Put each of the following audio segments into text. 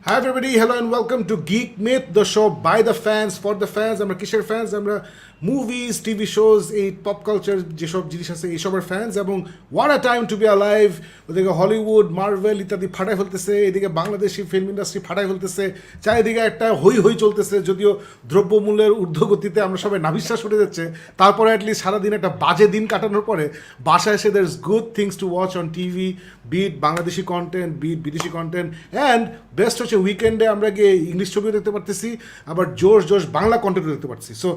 Hi everybody, hello and welcome to Geek Myth, the show by the fans, for the fans. আমরা কিসের fans? আমরা movies, TV shows, এই pop culture যেসব জিনিস আছে এইসবের ফ্যান্স। এবং what a time to B alive. ওদিকে হলিউড, মার্ভেল ইত্যাদি ফাটাই ফেলতেছে, এদিকে বাংলাদেশি ফিল্ম ইন্ডাস্ট্রি ফাটাই ফেলতেছে, চারিদিকে একটা হই হই চলতেছে। যদিও দ্রব্যমূল্যের ঊর্ধ্বগতিতে আমরা সবাই নাভিশ্বাস উঠে যাচ্ছে, তারপরে অ্যাটলিস্ট সারাদিন একটা বাজে দিন কাটানোর পরে বাসায় এসে there is good things to watch on TV, be it Bangladeshi content, be it বিদেশি কন্টেন্ট, অ্যান্ড বেস্ট হচ্ছে উইকেন্ডে আমরা গিয়ে ইংলিশ ছবিও দেখতে পারতেছি, আবার জোশ জোশ বাংলা কন্টেন্টও দেখতে পারতেছি। So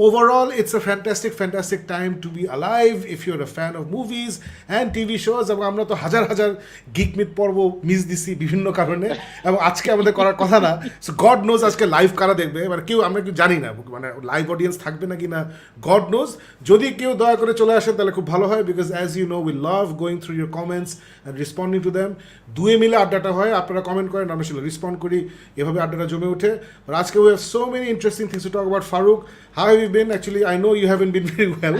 overall it's a fantastic time to be alive if you're a fan of movies and TV shows. এবং আমরা তো হাজার হাজার গিক মিথ পর্ব মিস দিছি বিভিন্ন কারণে, এবং আজকে আমাদের করার কথা না। সো গড নোজ আজকে লাইভ কারা দেখবে, মানে কেউ আমরা কেউ জানি না, মানে লাইভ অডিয়েন্স থাকবে নাকি না গড নোজ। যদি কেউ দয়া করে চলে আসেন তাহলে খুব ভালো হয়, because as you know we love going through your comments and responding to them. দুয়ে মিলে আড্ডাটা হয়, আপনারা কমেন্ট করেন, আমরা সেটা রেসপন্ড করি, এভাবে আড্ডাটা জমে ওঠে। আর আজকে we have so many interesting things to talk about. Faruk, how have you been? Actually, I know you haven't been very well.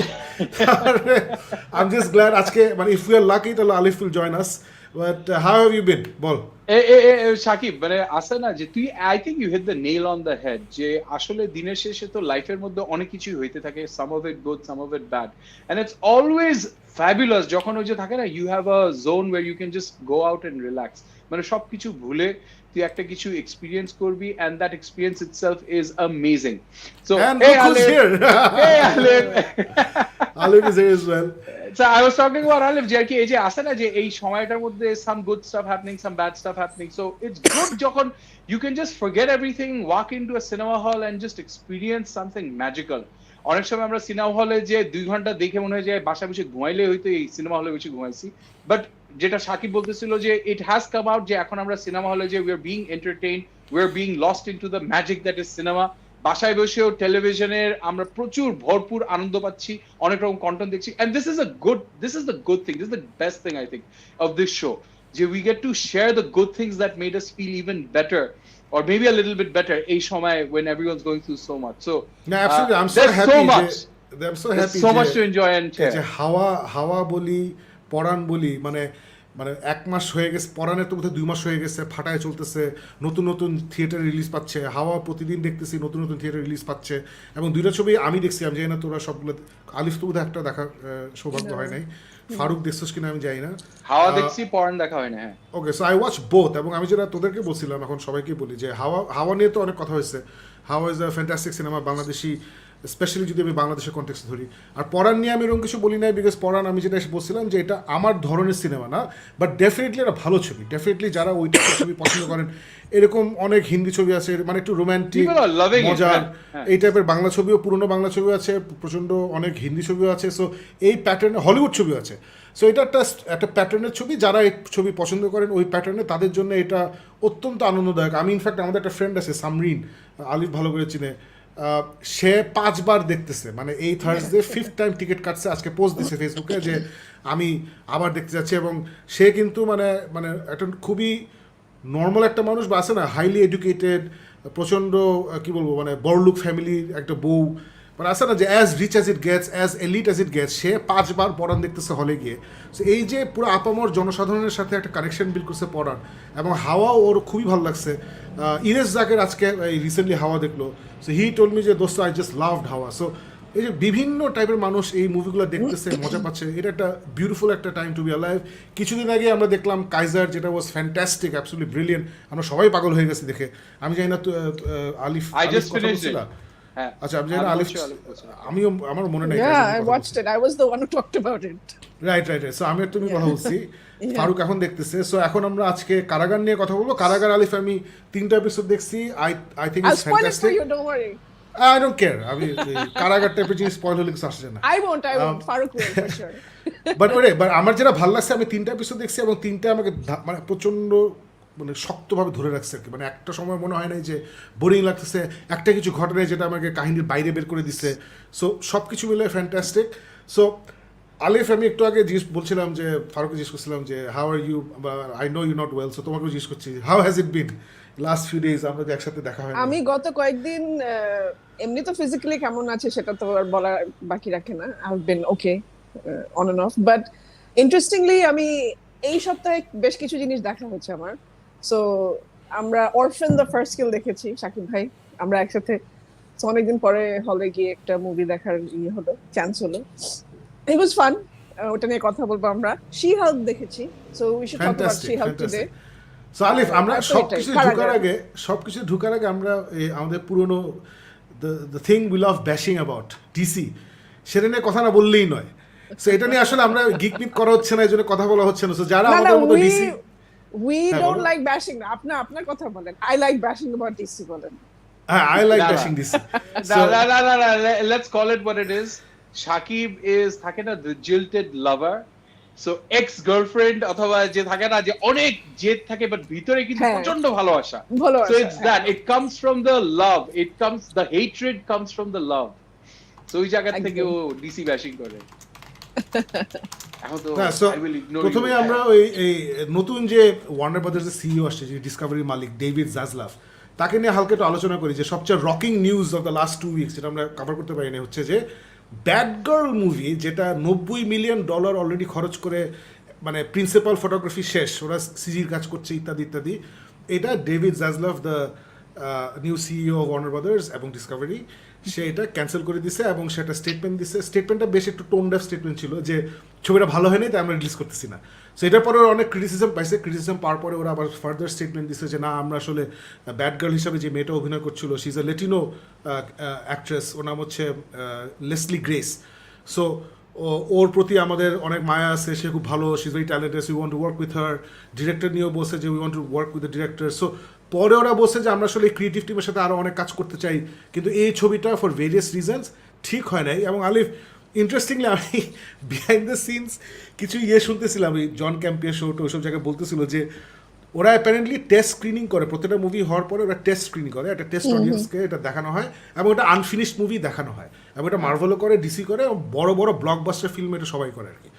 I'm just glad আজকে, মানে if we are lucky তাহলে আলিফ will join us. But how have you been? বল। শাকিব, মানে আছে না যে তুই, I think you hit the nail on the head, যে আসলে দিনের শেষে তো লাইফের মধ্যে অনেক কিছুই হইতে থাকে, some of it good, some of it bad, and it's always fabulous যখন ওই যে থাকে না, you have a zone where you can just go out and relax, মানে সবকিছু ভুলে তুই একটা কিছু এক্সপিরিয়েন্স করবি, and that experience itself is amazing. So hey Alif, hey Alif, Alif is here as well. So I was talking about Alif, যে আর কি এই যে আসে না যে এই সময়টার মধ্যে some good stuff happening, some bad stuff happening, so it's good যখন you can just forget everything, walk into a cinema hall and just experience something magical. অনেক সময় আমরা সিনেমা হলে যে 2 ঘন্টা দেখে মনে হয় যে বাসায় বসে ঘুমাইলে হয়তো, এই সিনেমা হলে বসে ঘুমাইছি। বাট যেটা সাকিব বলতেছিল যে ইট হ্যাজ কাম আউট, যে এখন আমরা সিনেমা হলে যে we are being entertained, we are being lost into the magic that is cinema. বাসায় বসেও টেলিভিশনের আমরা প্রচুর ভরপুর আনন্দ পাচ্ছি, অনেক রকম কন্টেন্ট দেখছি, and this is the good thing, this is the best thing I think of this show, যে we get to share the good things that made us feel even better, or maybe a little bit better এই সময় when everyone's going through so much. So no, absolutely, I'm so happy, I'm so happy, so much to enjoy and share. যে হাওয়া বলি, পরাণ বলি, মানে মানে 1 মাস হয়ে গেছে, পরাণের তো বোধহয় 2 মাস হয়ে গেছে, ফাটায় চলতেছে, নতুন নতুন থিয়েটার রিলিজ পাচ্ছে। হাওয়া প্রতিদিন দেখতেছি নতুন নতুন থিয়েটার রিলিজ পাচ্ছে, এবং 2টা ছবি আমি দেখছি, আমি জানি না তোরা সবগুলো। আলিফ তো বোধহয় একটা দেখার সৌভাগ্য হয় নাই, ফারুক দেখছিস কিনা আমি জানি না। হাওয়া দেখছি, পরাণ দেখা হয় না। হ্যাঁ, ওকে, সো আই ওয়াচ বোথ। এবং আমি যেটা তোদেরকে বলছিলাম, এখন সবাইকে বলি যে হাওয়া নিয়ে তো অনেক কথা হয়েছে। হাওয়া is a fantastic cinema, Bangladeshi, specially যদি আমি বাংলাদেশের কনটেক্সট ধরি। আর পরাণ নিয়ে আমি এরকম কিছু বলি নাই, বিকজ পরাণ আমি যেটা বলছিলাম যে এটা আমার ধরনের সিনেমা না, বাট ডেফিনেটলি একটা ভালো ছবি। ডেফিনেটলি যারা ওই টাইপের ছবি পছন্দ করেন, এরকম অনেক হিন্দি ছবি আছে মানে একটু রোম্যান্টিক, মজার, এই টাইপের বাংলা ছবিও, পুরনো বাংলা ছবিও আছে, প্রচণ্ড অনেক হিন্দি ছবিও আছে। সো এই প্যাটার্নে হলিউড ছবিও আছে। সো এটা একটা প্যাটার্নের ছবি, যারা এই ছবি পছন্দ করেন ওই প্যাটার্নে, তাদের জন্য এটা অত্যন্ত আনন্দদায়ক। আমি ইনফ্যাক্ট আমাদের একটা ফ্রেন্ড আছে সামরিন, আলিফ ভালো করে চিনে, সে 5 বার দেখতেছে, মানে এই থার্সডে 5th টাইম টিকিট কাটছে, আজকে পোস্ট দিছে ফেসবুকে যে আমি আবার দেখতে যাচ্ছি। এবং সে কিন্তু মানে মানে একটা খুবই নর্মাল একটা মানুষ, বা আছে না হাইলি এডুকেটেড, প্রচণ্ড কী বলবো, মানে বড়লোক ফ্যামিলির একটা বউ, মানে আছে না যে as rich as it gets, as elite as it gets, সে 5 বার পরাণ দেখতেছে হলে গিয়ে। সো এই যে পুরো আপামর জনসাধারণের সাথে একটা কানেকশন বিল্ড করছে পরাণ। এবং হাওয়া ওর খুবই ভালো লাগছে। ইরেশ জাকের আজকে রিসেন্টলি হাওয়া দেখলো, সো হি টোল্ড মি যে দোস্ত আই জাস্ট লাভড হাওয়া। সো এই যে বিভিন্ন টাইপের মানুষ এই মুভিগুলো দেখতেছে, মজা পাচ্ছে, এটা একটা বিউটিফুল একটা টাইম টু বি অ্যালাইভ। কিছুদিন আগে আমরা দেখলাম কাইজার, যেটা ওয়াজ ফ্যান্টাস্টিক, অ্যাবসলিউটলি ব্রিলিয়েন্ট, আমরা সবাই পাগল হয়ে গেছি দেখে। আমি জানি না আলিফ কথা বলছিল। আচ্ছা, আমি জানি না আলিফ, আমিও আমার মনে নাই। Yeah, I watched it. I was the one who talked about it. Right. So আমি তুমি কথা বলছি, ফারুক এখন দেখতেছে। সো এখন আমরা আজকে কারাগার নিয়ে কথা বলবো। কারাগার আলিফ আমি 3টা এপিসোড দেখছি। I think it's fantastic. You don't worry. I don't care. আমি কারাগার টাইপের জিনিস স্পয়েল হলে কিছু আসছে না। I won't. Farooq will for sure. But আমার যেটা ভালো লাগছে, আমি 3টা এপিসোড দেখছি এবং 3টা আমাকে মানে প্রচণ্ড মানে শক্তভাবে ধরে রাখছে আর কি। মানে একটা সময় মনে হয় নাই যে বোরিং লাগতেছে, একটা কিছু ঘটনায় যেটা আমাকে কাহিনীর বাইরে বের করে দিচ্ছে। সো সব কিছু মিলে ফ্যান্টাস্টিক। সো আলিফ, আমি একটু আগে বলছিলাম যে ফারুককে জিজ্ঞেস করছিলাম যে how are you, I know you not well, so তোমাকেও জিজ্ঞেস করছি how has it been last few days, আমরা যে একসাথে দেখা হয়। আমি গত কয়েকদিন এমনি তো ফিজিক্যালি কেমন আছে সেটা তো আর বলা বাকি রাখে না। I have been okay on end of, but interestingly আমি এই সপ্তাহে বেশ কিছু জিনিস দেখা হচ্ছে আমার। সো আমরা অরফান দ্য ফার্স্ট কিল দেখেছি শাকিব ভাই, আমরা একসাথে অনেকদিন পরে হলে গিয়ে একটা মুভি দেখার হলো, চান্স হলো, ইট ওয়াজ ফান। ওটা নিয়ে কথা বলবো আমরা। শি হাল্ক দেখেছি, so we should talk about she Hulk today. So আলিফ, আমরা সবকিছু ঢুকার আগে আমরা আমাদের পুরনো the thing we love bashing about DC, সেটা নিয়ে কথা না বললেই নয়। সো এটা নিয়ে আসলে আমরা গিক মিথ করা হচ্ছে না, এই জন্য কথা বলা হচ্ছে না। সো যারা আমাদের মতো DC, we don't like bashing, আপনার কথা বলেন। I like bashing about DC বলেন। I like bashing DC. Let's call it what it is. Shakib is থাকে না the jilted lover, so ex girlfriend অথবা যে থাকে না যে অনেক জেদ থাকে বাট ভিতরে কিন্তু প্রচন্ড ভালোবাসা, so it's that it comes from the love, the hatred comes from the love, so ওই জায়গা থেকে ও DC bashing করে। প্রথমে আমরা এই নতুন যে ওয়ার্নার ব্রাদার্সের সিইও আসছে, যে ডিসকভারির মালিক ডেভিড জাজলাফ, তাকে নিয়ে হালকা একটু আলোচনা করি। যে সবচেয়ে rocking news of the last 2 weeks, যেটা আমরা কভার করতে পারি না, হচ্ছে যে ব্যাড গার্ল মুভি, যেটা $90 মিলিয়ন অলরেডি খরচ করে, মানে প্রিন্সিপাল ফটোগ্রাফি শেষ, ওরা সিজির কাজ করছে ইত্যাদি ইত্যাদি, এটা David Zaslav the new CEO of Warner Brothers এবং ডিসকভারি, সে এটা ক্যান্সেল করে দিছে এবং সেটা স্টেটমেন্ট দিছে। স্টেটমেন্টটা বেশ একটু টোন ডেফ স্টেটমেন্ট ছিল, যে ছবিটা ভালো হয়নি তাই আমরা রিলিজ করতেছি না। সো এটার পরে ওরা অনেক ক্রিটিসিজম পাইছে। ক্রিটিসিজম পাওয়ার পরে ওরা আবার ফার্দার স্টেটমেন্ট দিছে যে না, আমরা আসলে ব্যাড গার্ল হিসাবে যে মেয়েটা অভিনয় করছিল, she is a Latino actress, ওর নাম হচ্ছে লেসলি গ্রেস। সো ওর প্রতি আমাদের অনেক মায়া আছে, সে খুব ভালো, she is very talented, we want to work with her. Director নিয়েও বলছে যে we want to work with the director. So পরে ওরা বলছে যে আমরা আসলে ক্রিয়েটিভ টিমের সাথে আরও অনেক কাজ করতে চাই, কিন্তু এই ছবিটা ফর ভেরিয়াস রিজনস ঠিক হয় নাই। এবং আলিফ, ইন্টারেস্টিংলি আমি বিহাইন্ড দ্য সিনস কিছু শুনতেছিলাম, ওই জন ক্যাম্পিয়ার শো টো ওইসব জায়গায় বলতেছিল যে ওরা অ্যাপারেন্টলি টেস্ট স্ক্রিনিং করে, প্রত্যেকটা মুভি হওয়ার পরে ওরা টেস্ট স্ক্রিনিং করে, একটা টেস্ট অডিয়েন্সকে এটা দেখানো হয় এবং এটা আনফিনিশড মুভি দেখানো হয়। এবং এটা মার্ভেলও করে, ডিসি করে, বড় বড় ব্লকবাস্টার ফিল্ম এটা সবাই করে আর কি।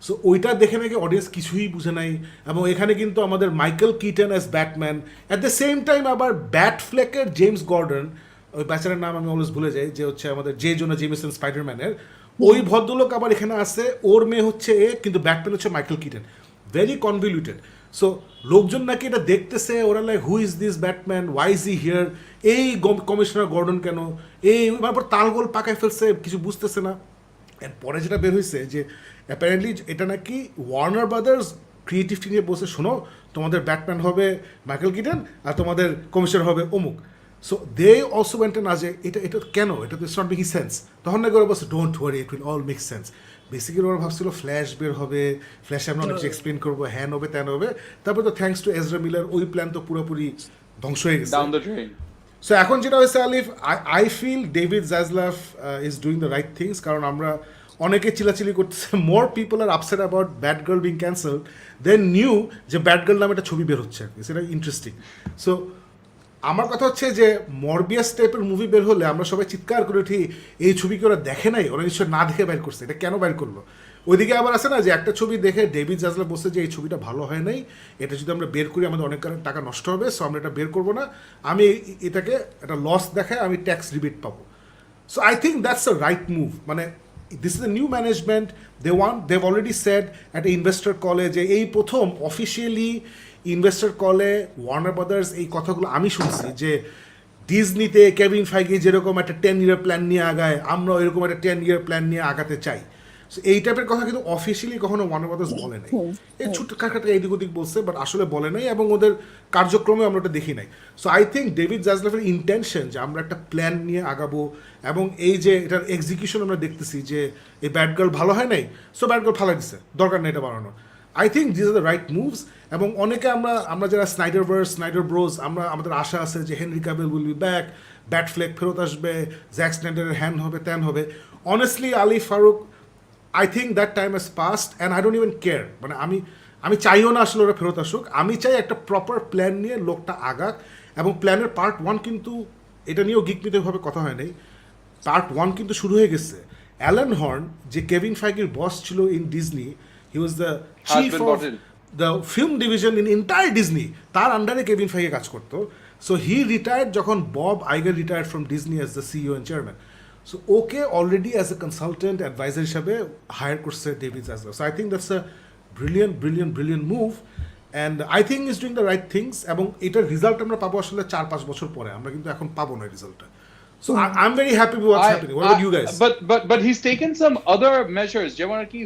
সো ওইটা দেখে নাকি অডিয়েন্স কিছুই বুঝে নাই। এবং এখানে কিন্তু আমাদের Michael ketone as Batman, at the same time আবার ব্যাট ফ্লেকের জেমস গর্ডন, ওই ব্যাচারের নাম আমি অলওয়েজ ভুলে যাই, যে হচ্ছে আমাদের জে জোনা জেমিসন স্পাইডারম্যানের, ওই ভদ্রলোক আবার এখানে আছে, ওর মেয়ে হচ্ছে কিন্তু ব্যাটম্যান হচ্ছে Michael Keaton, very convoluted. So লোকজন নাকি এটা দেখতেছে, ওরা like who is this Batman, why is he here, এই কমিশনার গর্ডন কেন, এই তারপর তালগোল পাকায় ফেলছে, কিছু বুঝতেছে না। এর পরে যেটা বের হয়েছে যে অ্যাপারেন্টলি এটা নাকি ওয়ার্নার ব্রাদার্স ক্রিয়েটিভ টিম নিয়ে বসে, শোনো তোমাদের ব্যাটম্যান হবে মাইকেল কিটন আর তোমাদের কমিশনার হবে অমুক। সো দে অলসো ওয়েন্ট না যে এটা কেন, এটা তো ইটস নট মেকিং সেন্স। তখন নাকি ওরা বলছে don't worry, it will all make sense. Basically ওরা ভাবছিল ফ্ল্যাশ বের হবে, ফ্ল্যাশে আমরা অনেক কিছু এক্সপ্লেন করবো, হ্যান হবে ত্যান হবে। তারপর তো থ্যাঙ্কস টু এজরা মিলার ওই প্ল্যান তো পুরোপুরি ধ্বংস হয়ে গেছে। সো এখন যেটা হয়েছে Alif, I feel David Zaslav is doing the right things, কারণ আমরা অনেকে চিলাচিলি করতেছে, more people are upset about Batgirl being cancel than new যে ব্যাড গার্ল নামে একটা ছবি বের হচ্ছে, সেটা ইন্টারেস্টিং। সো আমার কথা হচ্ছে যে মরবিয়াস টাইপের মুভি বের হলে আমরা সবাই চিৎকার করে উঠি, এই ছবিকে ওরা দেখে নাই, ওরা নিশ্চয় না দেখে বের করছে, এটা কেন বের করলো। ওইদিকে আবার আছে না যে একটা ছবি দেখে ডেভিড জাজলাফ বলছে যে এই ছবিটা ভালো হয় নাই, এটা যদি আমরা বের করি আমাদের অনেক টাকা নষ্ট হবে, সো আমরা এটা বের করবো না, আমি এটাকে একটা লস দেখায় আমি ট্যাক্স রিবেট পাবো। So I think that's a right move. মানে this is a new management, they've already said at an investor call যে এই প্রথম অফিসিয়ালি ইনভেস্টর কলে ওয়ার্নার ব্রাদার্স এই কথাগুলো আমি শুনছি, যে ডিজনিতে কেভিন ফাইগি যেরকম একটা 10-year প্ল্যান নিয়ে আগায়, আমরা এরকম একটা 10-year প্ল্যান নিয়ে আগাতে চাই। সো এই টাইপের কথা কিন্তু অফিসিয়ালি কখনো ওয়ার্নার ব্রাদার্স বলে নাই, এই ছোট্টখাটো এইদিক ওদিক বলছে, বাট আসলে বলে নাই এবং ওদের কার্যক্রমে আমরা ওটা দেখি নাই। সো আই থিঙ্ক ডেভিড জাজলাফের ইন্টেনশন যে আমরা একটা প্ল্যান নিয়ে আগাবো, এবং এই যে এটার এক্সিকিউশন আমরা দেখতেছি যে এই ব্যাড গার্ল ভালো হয় নাই, সো ব্যাড গার্ল ফালাই দিচ্ছে, দরকার নেই এটা বানানো। I think this are the right moves. এবং অনেকে আমরা যারা স্নাইডার ব্রোজ, আমাদের আশা আছে যে Henry Cavill will be back, Batfleck ফেরত আসবে, জ্যাক স্নাইডারের হ্যান্ড হবে ত্যান হবে। Honestly Ali Faruk, I think that time has passed and I don't even care. মানে আমি চাইও না আসলে ওরা ফেরত আসুক, আমি চাই একটা প্রপার প্ল্যান নিয়ে লোকটা আগাক। এবং প্ল্যানের পার্ট 1 কিন্তু এটা নিয়েও গিক মিথভাবে কথা হয় নাই, পার্ট 1 কিন্তু শুরু হয়ে গেছে। অ্যালান হর্ন যে কেভিন ফাইগির বস ছিল in Disney, he was the chief of the film division in entire Disney, তার আন্ডারে কেভিন ফাইগে কাজ করতো। সো হি রিটায়ার্ড যখন Bob Iger retired from Disney as the CEO and chairman. So okay already as a consultant adviser হিসাবে hire করছে David Zaslav. So I think that's a brilliant move. And I think is doing the right things, এবং এটার result আমরা পাবো আসলে 4-5 বছর পরে, আমরা কিন্তু এখন পাবো না রেজাল্টটা। So I am very happy with what's happening. What about you guys? But he's taken some other measures. যেমন কি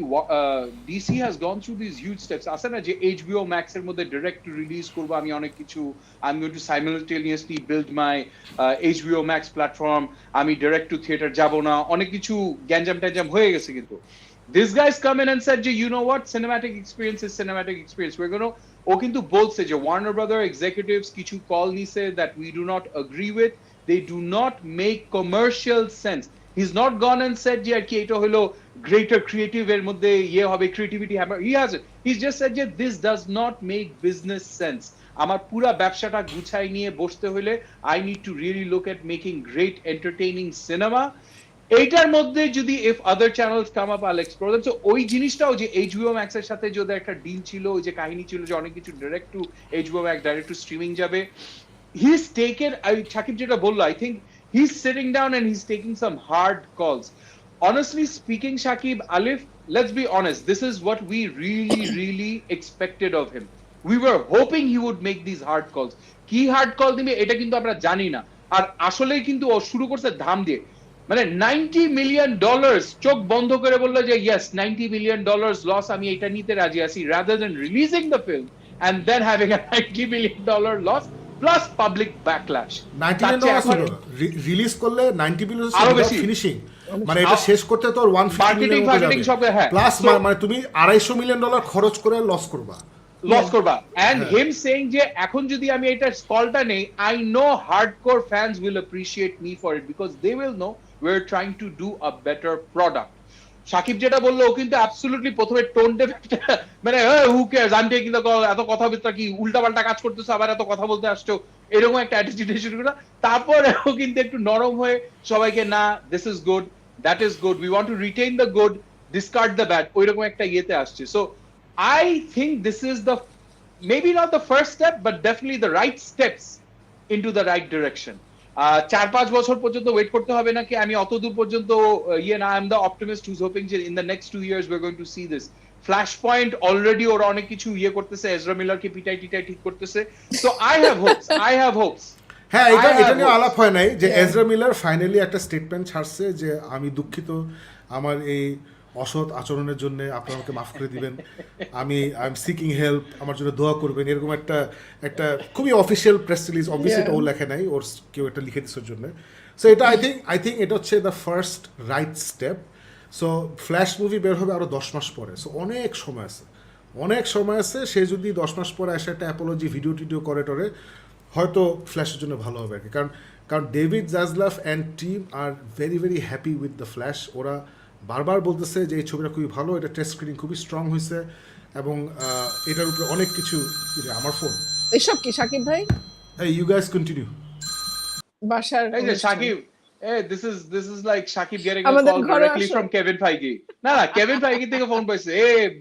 DC has gone through these huge steps. আছে না যে HBO Max এর মধ্যে direct to release করব আমি অনেক কিছু, I'm going to simultaneously build my HBO Max platform, আমি direct to theater যাব না, অনেক কিছু গ্যাঞ্জাম ট্যাঞ্জাম হয়ে গেছে। কিন্তু this guys come in and said যে you know what, cinematic experience is cinematic experience, we're going to, ও কিন্তু বলছে যে Warner Brother executives কিছু কল নিছে that we do not agree with, they do not make commercial sense. He's not gone and said যে কি এটা হলো greater creative এর মধ্যে ইয়ে হবে, creativity hammer, he hasn't, he's just said যে this does not make business sense. আমার পুরা ব্যবসাটা গুছাই নিয়ে বসতে হলে I need to really look at making great entertaining cinema. এইটার মধ্যে যদি if other channels come up I'll explore them. So ওই জিনিসটাও যে HBO Max এর সাথে যদি একটা ডিল ছিল, ওই যে কাহিনী ছিল যে অনেক কিছু direct to HBO Max, direct to streaming যাবে, he's taken, Shakib যেটা বললো, I think he's sitting down and he's taking some hard calls. Honestly speaking, Shakib, Alif, let's be honest, this is what we really expected of him. We were hoping he would make these hard calls. কি hard call দিবে এটা কিন্তু আমরা জানি না, আর আসলেই কিন্তু ও শুরু করছে ধাম দিয়ে, মানে $90 million চোখ বন্ধ করে বললো যে yes, $90 million লস, আমি এটা নিতে রাজি আছি, rather than releasing the film and then having a $90 million loss plus public backlash. $90 million release করলে $90 million ফিনিশিং, মানে এটা শেষ করতে তো $150 million প্লাস, মানে তুমি $250 million খরচ করে লস করবা। And him saying যে এখন যদি আমি এটা স্কলটা নেই, I know hardcore fans will appreciate me for it because they will know we're trying to do a better product. Shakib যেটা বললো ও কিন্তু অ্যাবসলিউটলি প্রথমে টোন ডেফেক্ট, মানে হু কেয়ারস, আমি কিন্তু এত কথা বলতে কি উল্টাপাল্টা কাজ করতেছো, আবার এত কথা বলতে আসছো, এরকম একটা অ্যাটিটিউড শুরু করা। তারপর ও কিন্তু একটু নরম হয়ে সবাইকে না, this is good, that is good, we want to retain the good, discard the bad, ওইরকম একটা ইয়েতে আসছে। So I think this is the, maybe not the first step, but definitely the right steps into the right direction. 4-5 বছর পর্যন্ত wait করতে হবে নাকি, আমি অত দূর পর্যন্ত ইয়ে না, I am the optimist who's hoping যে in the next 2 years we're going to see this. Flashpoint already ওরা অনেক কিছু ইয়ে করতেছে, এজরা মিলারকে পিটাই ঠিক করতেছে, so I have hopes. হ্যাঁ, এটা নিয়ে আলাপ হয় নাই যে এজরা মিলার ফাইনালি একটা স্টেটমেন্ট ছাড়ছে যে আমি দুঃখিত আমার এই অসৎ আচরণের জন্য, আপনি আমাকে মাফ করে দিবেন, আমি আই এম সিকিং হেল্প, আমার জন্য দোয়া করবেন, এরকম একটা খুবই অফিসিয়াল প্রেস রিলিজ, অবভিয়াসলি এটা ও লেখে নাই, ওর কেউ একটা লিখে দিচ্ছে ওর জন্য। সো এটা আই থিঙ্ক এটা হচ্ছে the first right step. So flash movie বের হবে আরও 10 মাস পরে, সো অনেক সময় আছে, সে যদি 10 মাস পরে এসে একটা অ্যাপোলজি ভিডিও করে টরে, হয়তো ফ্ল্যাশের জন্য ভালো হবে আর কি। কারণ David Zaslav and team are very happy with the Flash. ওরা বারবার বলতেছে যে এই ছবিটা খুবই ভালো, এটা টেস্ট স্ক্রিনিং খুবই স্ট্রং হয়েছে, এবং এটার উপরে অনেক কিছু। আমার ফোন এসব কি সাকিব ভাই? এই ইউ গাইস কন্টিনিউ। বাসার এই যে Shakib, this is like Shakib getting a call directly from Kevin Feige. না Kevin Feige থেকে ফোন পাইছে,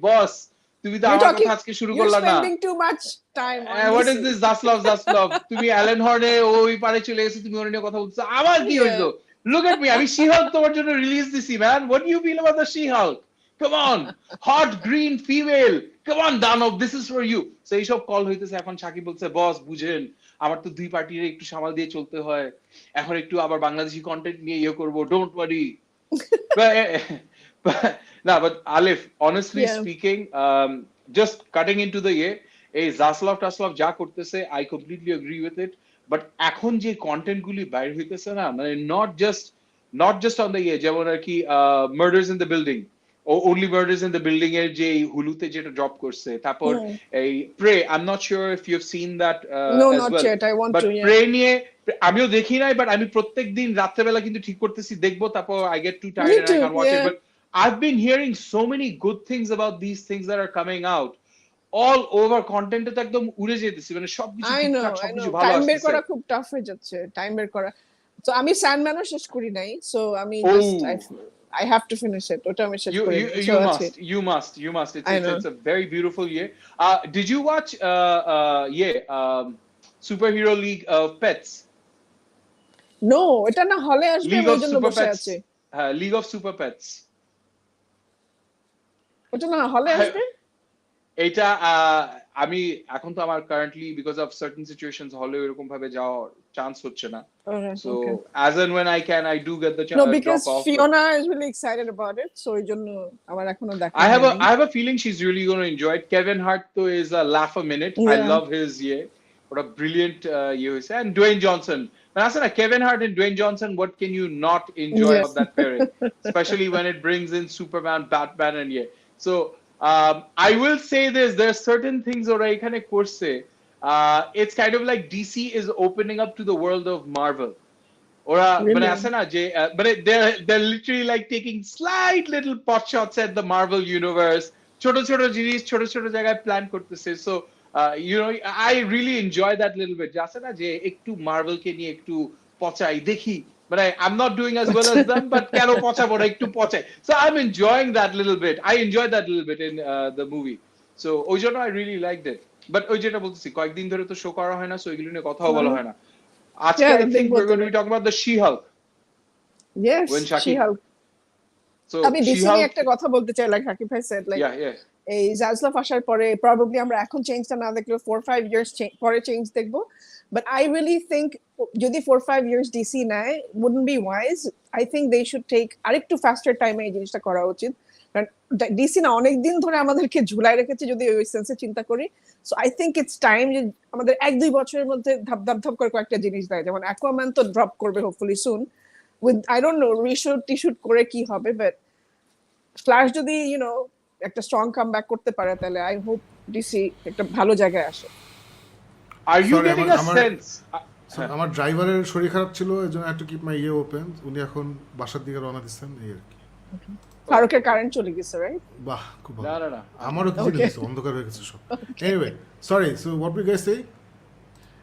বস তুমি তো আমার কথা আজকে শুরু করলা না, spending too much time on what is this Zaslav, তুমি অ্যালেন হর্নে ওই পারে চলে গেছো, তুমি ওর নিয়ে কথা বলছো, আমার কি হইলো? Look at me, আমি She-Hulk তোমার জন্য রিলিজ দিছি, man. What do you feel about the She-Hulk? Come on, hot green female, come on Danov, this is for you. So এইসব কল হইতেছে এখন। সাকিব বলছে বস বুঝেন, আমার তো দুই পার্টির একটু সামাল দিয়ে চলতে হয়, এখন একটু আবার বাংলাদেশি কন্টেন্ট নিয়ে ইয়ে করবো, don't worry. But Alif, honestly speaking, just cutting into the এই জাসলাভ টাসলাভ যা করতেছে, I completely agree with it. But এখন যে কন্টেন্ট গুলি বাইর হইতেছে না, মানে নট জাস্ট অন দ্য যেমন আর কি murders in the building, only murders in the building এর যে হুলুতে যেটা ড্রপ করছে, তারপর এই Prey, I am not sure if you have seen that as well, but Prey নিয়ে আমিও দেখি নাই, বাট আমি প্রত্যেকদিন রাত্রেবেলা কিন্তু ঠিক করতেছি দেখবো, তারপর I get too tired and I can't watch it, but I've been hearing so many good things about these things that are coming out all over, content তো একদম উড়ে যেতেছে, মানে সবকিছু ঠিকঠাক, সবকিছু ভালো আসছে। টাইম বের করা খুব টাফ হয়ে যাচ্ছে, টাইম বের করা। সো আমি স্যান্ডম্যানও শেষ করি নাই, সো আমি just I have to finish it. ওটা আমি শেষ করি। You must. It's a very beautiful year. Did you watch Superhero League of Pets? No, এটা না হলে আসবে, ওই জন্য বসে আছে। League of Super Pets. ওটা না হলে আসবে? এটা আমি এখন তো আমার currently because of certain situations হলে এরকম ভাবে যাওয়ার চান্স হচ্ছে না, Alright, so okay. As and when I can I do get the No, drop because off. Fiona is really excited about it, so ওই জন্য আমার এখনো দেখা I হয়নি. have a feeling she's really going to enjoy it. Kevin Hart though is a laugh a minute. I Yeah. love his what a brilliant use, and Dwayne Johnson. When I said Kevin Hart and Dwayne Johnson, what can you not enjoy Yes. of that pairing? Especially when it brings in Superman, Batman, and So I will say this: there are certain things ওরা এখানে করছে. It's kind of like DC is opening up to the world of Marvel. ওরা মানে আছে না যে মানে they're literally like taking slight little pot shots at the Marvel universe, ছোট ছোট জিনিস ছোট ছোট জায়গায় প্ল্যান করতেছে, so you know I really enjoy that little bit, আছে না যে একটু মার্ভেল কে নিয়ে একটু পচাই দেখি, but I'm not doing as well as them, but কেন পচাবো না, একটু পচাই, so I'm enjoying that little bit. I enjoyed that little bit in the movie, so ওই জন্য I really liked it. But ওই যেটা বলতেছি কয়েকদিন ধরে তো শো করা হয় না, so এগুলো নিয়ে কথাও বলা হয় না. আজকে Yeah, I think we're going to be talking about the She-Hulk. Yes, When Shakib- She-Hulk. So আমি ডিসি নিয়ে She-Hulk, একটা কথা বলতে চাই, like Shakib ভাই said, like yeah. এই জাজলাফ আসার পরে প্রবাবলি আমরা এখন চেঞ্জটা না দেখলেও 4-5 ইয়ার্স পরে চেঞ্জ দেখবো, বাট আই রিয়েলি থিঙ্ক যদি 4-5 ইয়ার্স ডিসি নেয় wouldn't be wise. I think they should take আরেকটু ফাস্টার টাইমে এই জিনিসটা করা উচিত, কারণ ডিসি না অনেকদিন ধরে আমাদেরকে ঝুলাই রেখেছে যদি ওই সেন্সে চিন্তা করি, so I think it's time যে আমাদের 1-2 বছরের মধ্যে ধাপ ধাপ ধাপ করে কয়েকটা জিনিস দেয়, যেমন অ্যাকোয়াম্যান তো ড্রপ করবে hopefully soon with I don't know reshoot টিশুট করে কি হবে, বাট ফ্ল্যাশ যদি একটা স্ট্রং কামব্যাক করতে পারে তাহলে আই হোপ ডিসি একটা ভালো জায়গায় আসে. Are you Sorry, getting a আমার- sense? So, আমার ড্রাইভারের শরীর খারাপ ছিল, এজন্য I had to keep my ear open. উনি এখন বাসার দিকে রওনা দিচ্ছেন এই আর কি। ফারুকের কারেন্ট চলে গেছে, রাইট? বাহ, খুব ভালো। No. আমারও কিছু Okay. গেছে, অন্ধকার হয়ে গেছে সব। Anyway, sorry. So what we guys say?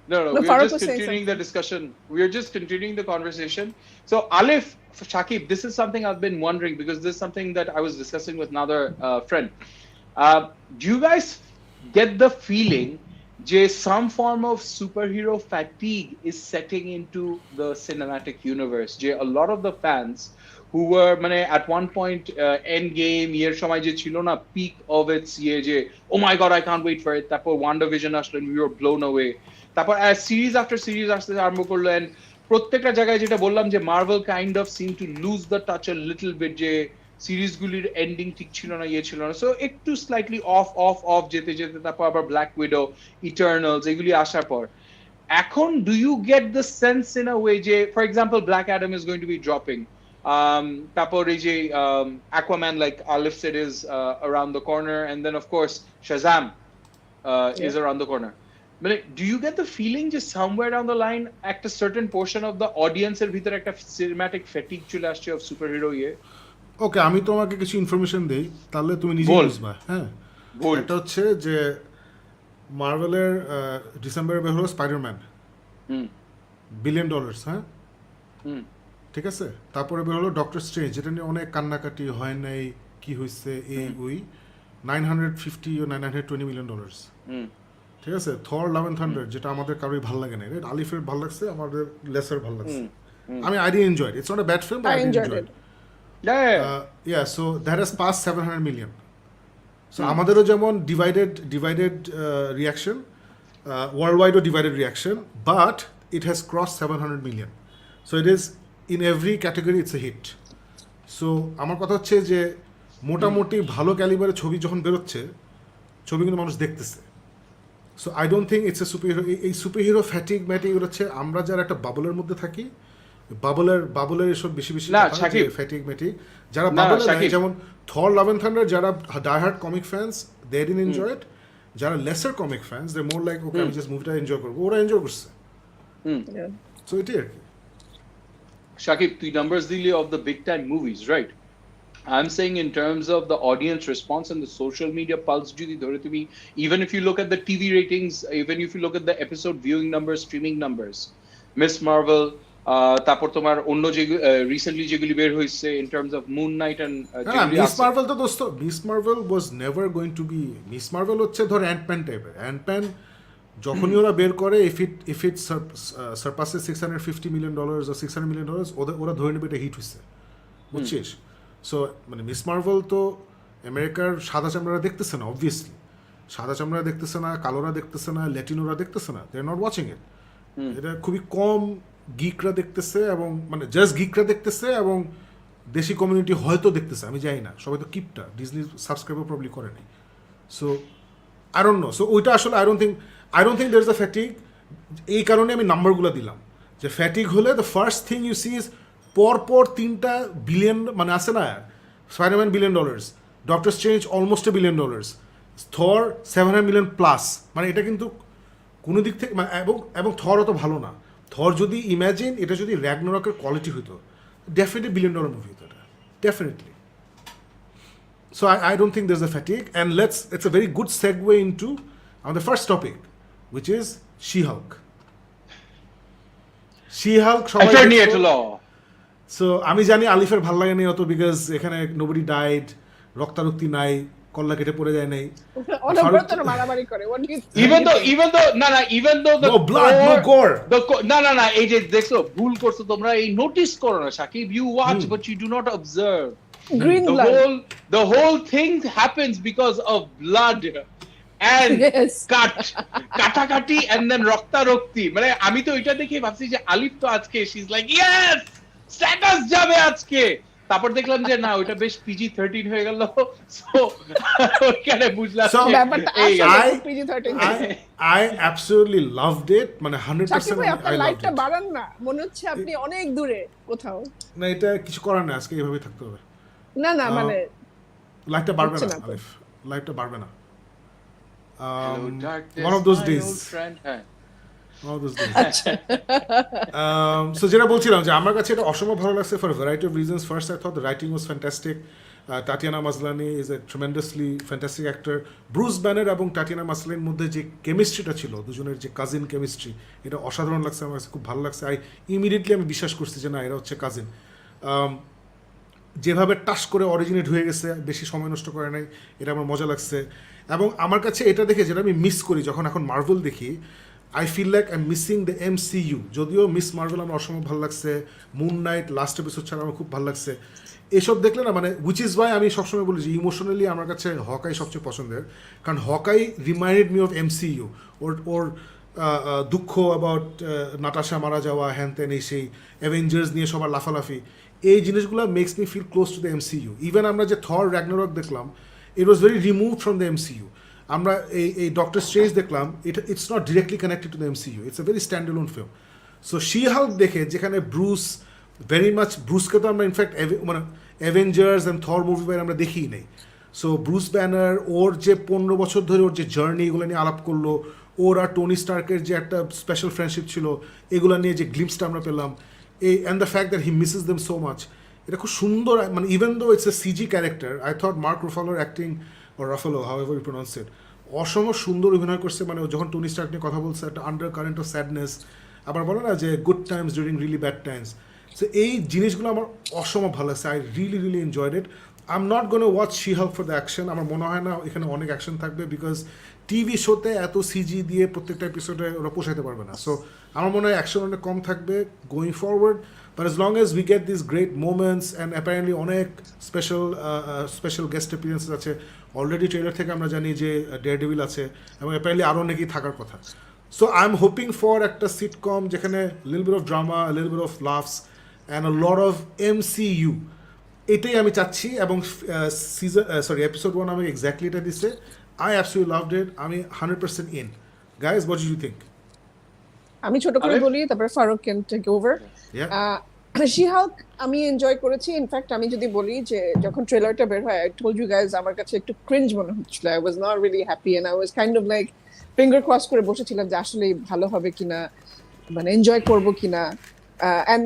No, No, we are Farooq just was saying continuing the discussion. We are just continuing the conversation. So, Alif, Shakib, this is something I've been wondering because this is something that I was discussing with another friend. Do you guys get the feeling that some form of superhero fatigue is setting into the cinematic universe? A lot of the fans who were at one point Endgame year সময় যে ছিল না peak of its যে oh my god I can't wait for it, তারপর WandaVision আসলো and we were blown away, তারপর series after series আসতে আরম্ভ করলো, and প্রত্যেকটা জায়গায় যেটা বললাম যে Marvel kind of seemed to lose the touch a little bit, যে সিরিজগুলির এন্ডিং ঠিক ছিল না, ছিল না, সো একটু স্লাইটলি অফ যেতে যেতে তারপর আবার ব্ল্যাক উইডো, ইটারনালস এগুলি আসার পর এখন do you get the sense in a way যে for example Black Adam is going to be dropping, তারপর এই যে Aquaman like Alif said is around the corner, and then of course Shazam is around the corner. মানে do you get the feeling যে somewhere down the line একটা certain portion of the audience এর ভিতরে একটা cinematic fatigue চলে আসছে of superhero ওকে, আমি তোমাকে কিছু ইনফরমেশন দেই, তাহলে তুমি নিজে বল। বুঝবা। হ্যাঁ, বল। এটা হচ্ছে যে মার্ভেলের ডিসেম্বরে বের হলো স্পাইডারম্যান, $1 বিলিয়ন, হ্যাঁ ঠিক আছে। তারপরে বের হলো ডক্টর স্ট্রেঞ্জ, যেটা নিয়ে অনেক কান্নাকাটি হয় নাই, কি হয়েছে এই ওই $950 or $920 million, ঠিক আছে। থর লাভ এন্ড থান্ডার, যেটা আমাদের কারোই ভালো লাগে না, রাইট? আলিফের ভালো লাগছে, আমাদের লেসার ভালো লাগছে। আমি I did enjoy it, it's not a bad film, but I I did enjoyed enjoy it. Yeah, so that has passed 700 million. So আমাদেরও যেমন divided reaction, worldwide divided reaction, but it has crossed 700 million. So it is in every category it's a hit. So আমার কথা হচ্ছে যে মোটামুটি ভালো ক্যালিবারের ছবি যখন বেরোচ্ছে, ছবি কিন্তু মানুষ দেখতেছে। So I don't think it's a superhero. এই সুপারহিরো ফ্যাটিক ম্যাটিক হচ্ছে আমরা যারা একটা বাবলের মধ্যে থাকি, বাবলের এসব বেশি না, শাকিব। ফ্যাটিক ম্যাটিক যারা না, বাবলের শাকিব। যেমন থর লাভ এন্ড থান্ডার, যারা diehard comic fans they didn't enjoy it, যারা lesser comic fans they more like okay আমি জাস্ট মুভিটা এনজয় করবো, ওরা এনজয় করছে। Yeah. সো এটাই আর কি। Shakib, তুই numbers দিলি of the big time movies, right? I'm saying in terms of the audience response and the social media pulse যদি ধরে তুমি, even if you look at the TV ratings, even if you look at the episode viewing numbers, streaming numbers, Miss Marvel, তারপর তোমার অন্য যে recently যেগুলি বের হয়েছে in terms of Moon Knight and Ms Marvel তো দোস্ত, Ms Marvel was never going to be, Ms Marvel হচ্ছে ধর অ্যান্টম্যান টাইপের। অ্যান্টম্যান যখনই ওরা বের করে, if it surpasses $650 million or $600 million, ওরা ধরে নেবে এটা হিট হয়েছে, বুঝছিস? সো মানে মিস মার্ভেল তো আমেরিকার সাদা চামড়ারা দেখতেছে না অবভিয়াসলি, সাদা চামড়া দেখতেছে না, কালোরা দেখতেছে না, ল্যাটিনোরা দেখতেছে না, দে আর নট ওয়াচিং ইট। এটা খুবই কম গিকরা দেখতেছে, এবং মানে জাস্ট গিকরা দেখতেছে, এবং দেশি কমিউনিটি হয়তো দেখতেছে, আমি জানি না, সবাই তো কিপটা, ডিজনি সাবস্ক্রাইবার প্রবলি করে নাই। So I don't know. So ওইটা আসলে I don't think there is a fatigue. এই কারণে আমি নাম্বারগুলো দিলাম যে ফ্যাটিক হলে the first thing you see is পরপর 3টা বিলিয়ন, মানে আছে না, Spiderman $1 billion, doctor Strange almost $1 billion, Thor 700 million plus. মানে এটা কিন্তু কোনো দিক থেকে এবং থর অত ভালো না। থর যদি ইম্যাজিন এটা যদি র্যাগনারকের কোয়ালিটি হতো, ডেফিনেটলি $1 billion মুভি হতো এটা, definitely. So I don't think there's a fatigue, and it's a very good segue into the first topic, which is She-Hulk. She-Hulk Attorney at law. So আমি জানি আলিফের ভাল লাগে নাই অত, বিকজ এখানে nobody died, রক্তারক্তি নাই, কল্লা কেটে পড়ে যায় নাই, অনবরত মারামারি করে। What do you think? even though the no blood, no gore. না এই যে দেখছো ভুল করছো তোমরা, এই নোটিস করো না Shakib, you watch but you do not observe. Green blood. The whole thing happens because of blood and Yes. কাটাকাটি and then রক্তারক্তি। মানে আমি তো এটা দেখে ভাবছি যে আলিফ তো আজকে she is like yes status যাবে আজকে, তারপর দেখলাম যে না ওইটা বেশ PG-13 হয়ে গেল। সো ওখানে বুঝলাম So, ব্যাপারটা আসলে PG-13 I absolutely loved it, মানে 100% সাকিব ভাই, আপনার I loved লাইটটা it. বাড়ান না, মনে হচ্ছে আপনি অনেক দূরে কোথাও। না এটা কিছু করার না, আজকে এভাবেই থাকতে হবে। না মানে লাইটটা বাড়বে হচ্ছে না না তো। আলিফ, লাইটটা বাড়বে না। Hello, darkness, one of those my days. old friend. হ্যাঁ। One of those days. So যেটা বলছিলাম যে আমার কাছে এটা অসম্ভব ভালো লাগছে for a variety of reasons. First, I thought the writing was fantastic. Tatiana Maslany is a tremendously fantastic actor. Bruce banner এবং টাটিয়ানা মাসলানির মধ্যে যে কেমিস্ট্রিটা ছিল, দুজনের যে কাজিন কেমিস্ট্রি, এটা অসাধারণ লাগছে আমার কাছে, খুব ভালো লাগছে। ইমিডিয়েটলি আমি বিশ্বাস করছি যে না এরা হচ্ছে কাজিন। যেভাবে টাস করে অরিজিনেট হয়ে গেছে, বেশি সময় নষ্ট করে নাই, এটা আমার মজা লাগছে। এবং আমার কাছে এটা দেখে যেটা আমি মিস করি যখন এখন মার্ভেল দেখি, I feel like I am missing the MCU। যদিও মিস মার্ভেল আমার অসম্ভব ভালো লাগছে, মুন নাইট লাস্ট এপিসোড ছাড়া আমার খুব ভালো লাগছে। এসব দেখলে না, মানে উইচ ইজ ওয়াই আমি সবসময় বলি যে ইমোশনালি আমার কাছে হকাই সবচেয়ে পছন্দের, কারণ হকাই রিমাইন্ডেড মি অফ MCU। ওর দুঃখ অ্যাবাউট নাটাশা মারা যাওয়া, হ্যান ত্যান, এই সেই অ্যাভেঞ্জার্স নিয়ে সবার লাফালাফি, এই জিনিসগুলো makes me feel close to the MCU। Even আমরা যে থর র্যাগনারক দেখলাম, it was very removed from the MCU। আমরা এই ডক্টর স্ট্রেঞ্জ দেখলাম, it's not directly connected to the MCU, it's a very standalone film. So She-Hulk দেখে, যেখানে Bruce very much, ব্রুসকে তো আমরা ইনফ্যাক্ট মানে অ্যাভেঞ্জার্স অ্যান্ড থর মুভি বাইরে আমরা দেখিই নেই। সো ব্রুস ব্যানার ওর যে 15 বছর ধরে ওর যে জার্নি, এগুলো নিয়ে আলাপ করলো, ওর আর টনি স্টার্কের যে একটা স্পেশাল ফ্রেন্ডশিপ ছিল, এগুলো নিয়ে যে গ্লিমসটা আমরা পেলাম, and the fact that he misses them so much, এটা খুব সুন্দর। মানে even though it's a CG character, I thought Mark রুফালোর acting, or Ruffalo, however you pronounce it, অসম্ভব সুন্দর অভিনয় করছে। মানে যখন টনি স্টার্ক নিয়ে কথা বলছে, একটা আন্ডার কারেন্ট অফ স্যাডনেস, আবার বলে না যে good Times during really bad Times. So এই জিনিসগুলো আমার অসম্ভব ভালো লাগছে। I really enjoyed it. I am not gonna watch She-Hulk for the action. আমার মনে হয় না এখানে অনেক অ্যাকশন থাকবে, বিকজ টিভি শোতে এত CG দিয়ে প্রত্যেকটা এপিসোডে ওরা পোষাইতে পারবে না। সো আমার মনে হয় অ্যাকশন অনেক কম থাকবে going forward. But as long as we get these great moments, and apparently অনেক স্পেশাল গেস্ট অ্যাপিয়ারেন্সেস আছে, অলরেডি ট্রেলার থেকে আমরা জানি যে ডেয়ারডেভিল আছে, এবং অ্যাপারেন্টলি আরও নাকি থাকার কথা। So I am hoping for একটা সিটকম যেখানে little bit of drama, little bit of loves and a lot of MCU, এটাই আমি চাচ্ছি। এবং এপিসোড 1 আমি এক্স্যাক্টলি এটা দিচ্ছে। I absolutely loved it. আমি 100% in. Guys, what do you think? আমি ছোট করে বলি, তারপর Faruk can take over. She-Hulk আমি এনজয় করেছি। ইনফ্যাক্ট আমি যদি বলি যে যখন ট্রেলারটা বের হয়, I told you guys আমার কাছে একটু ক্রিঞ্জ মনে হচ্ছিল। I was not really happy and I was kind of like finger cross করে বসেছিলাম যে আসলে ভালো হবে কিনা, মানে এনজয় করব কিনা। and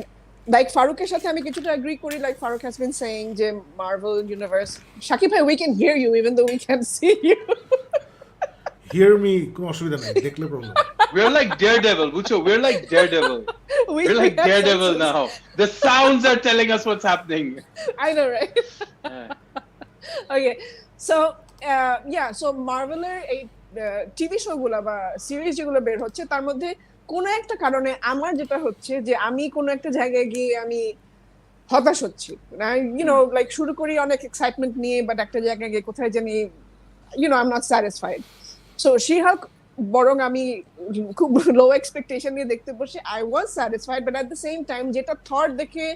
like ফারুকের সাথে আমি কিছুটা agree করি, like Farooq has been saying যে Marvel Universe, Shakib bhai, we can hear you even though we can't see you. Hear me, কোনো অসুবিধা নেই, দেখলে problem. We're like Daredevil, Bucho. We're like Daredevil. We're like Daredevil now. The sounds are telling us what's happening. I know, right? Okay, so so Marvel-এর এই TV শোগুলো বা series যেগুলো বের হচ্ছে, তার মধ্যে কোনো একটা কারণে আমার যেটা হচ্ছে যে আমি কোনো একটা জায়গায় গিয়ে আমি হতাশ হচ্ছি। লাইক শুরু করি অনেক এক্সাইটমেন্ট নিয়ে, বাট একটা জায়গায় গিয়ে কোথায় জানি I'm not satisfied. So she Hulk বরং আমি খুব লো এক্সপেকটেশন নিয়ে দেখতে বসে I was satisfied, but at the same time যেটা থর দেখে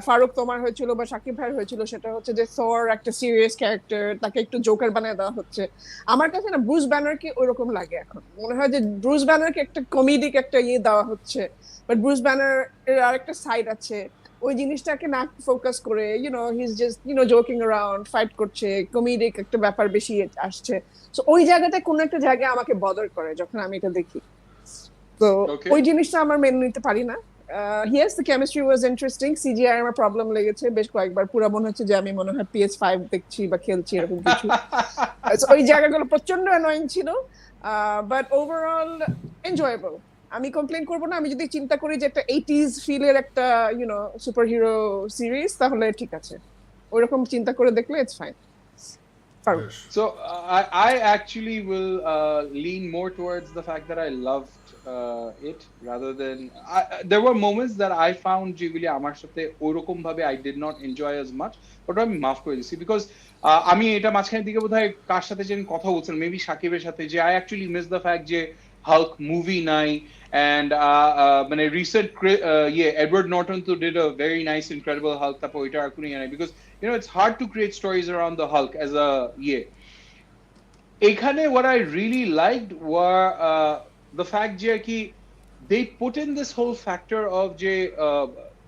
ফারুক তোমার হয়েছিল বা শাকিব ভাইয়ের হয়েছিল সেটা হচ্ছে যে থর একটা সিরিয়াস ক্যারেক্টার, তাকে একটু জোকার বানিয়ে দেওয়া হচ্ছে। আমার কাছে না ব্রুস ব্যানারকে ওইরকম লাগে এখন, মনে হয় যে ব্রুস ব্যানারকে একটা কমেডিক একটা ইয়ে দেওয়া হচ্ছে, বাট ব্রুস ব্যানার এর আরেকটা সাইড আছে, ওই জিনিসটাকে না ফোকাস করে he is just joking around, fight করছে, কমেডিক একটা ব্যাপার বেশি আসছে। সো ওই জায়গাটায় কোন একটা জায়গায় আমাকে বদার করে যখন আমি এটা দেখি, তো ওই জিনিসটা আমার মেনে নিতে পারি না। yes, the chemistry was interesting. CGI আমার প্রবলেম লেগেছে বেশ কয়েকবার, পুরো মনে হচ্ছে যে আমি মনে হয় PS5 দেখছি বা খেলছি এরকম কিছু। ওই জায়গাগুলো প্রচন্ড অ্যানোয়িং ছিল, বাট ওভারঅল এনজয়েবল। আমি কমপ্লেন করবো না, আমি যদি চিন্তা করি যে একটা 80s ফিলের একটা সুপারহিরো সিরিজ তাহলে ঠিক আছে, ওইরকম চিন্তা করে দেখলে it's fine. So I actually will lean more towards the fact that I loved it rather than there were moments that I found যেগুলি আমার সাথে ওরকম ভাবে I did not enjoy as much, but আমি মাফ করে দিছি because আমি এটা মাঝখানের দিকে বোধহয় কার সাথে যেন কথা বলছিলাম, মেবি সাকিবের সাথে, যে I actually miss the fact যে Hulk movie নাই, and মানে recent Edward Norton তো did a very nice incredible Hulk, তারপর ওইটা আর কোনো নাই, because it's hard to create stories around the Hulk as a এখানে what I really liked were the fact যে কি they put in this whole factor of যে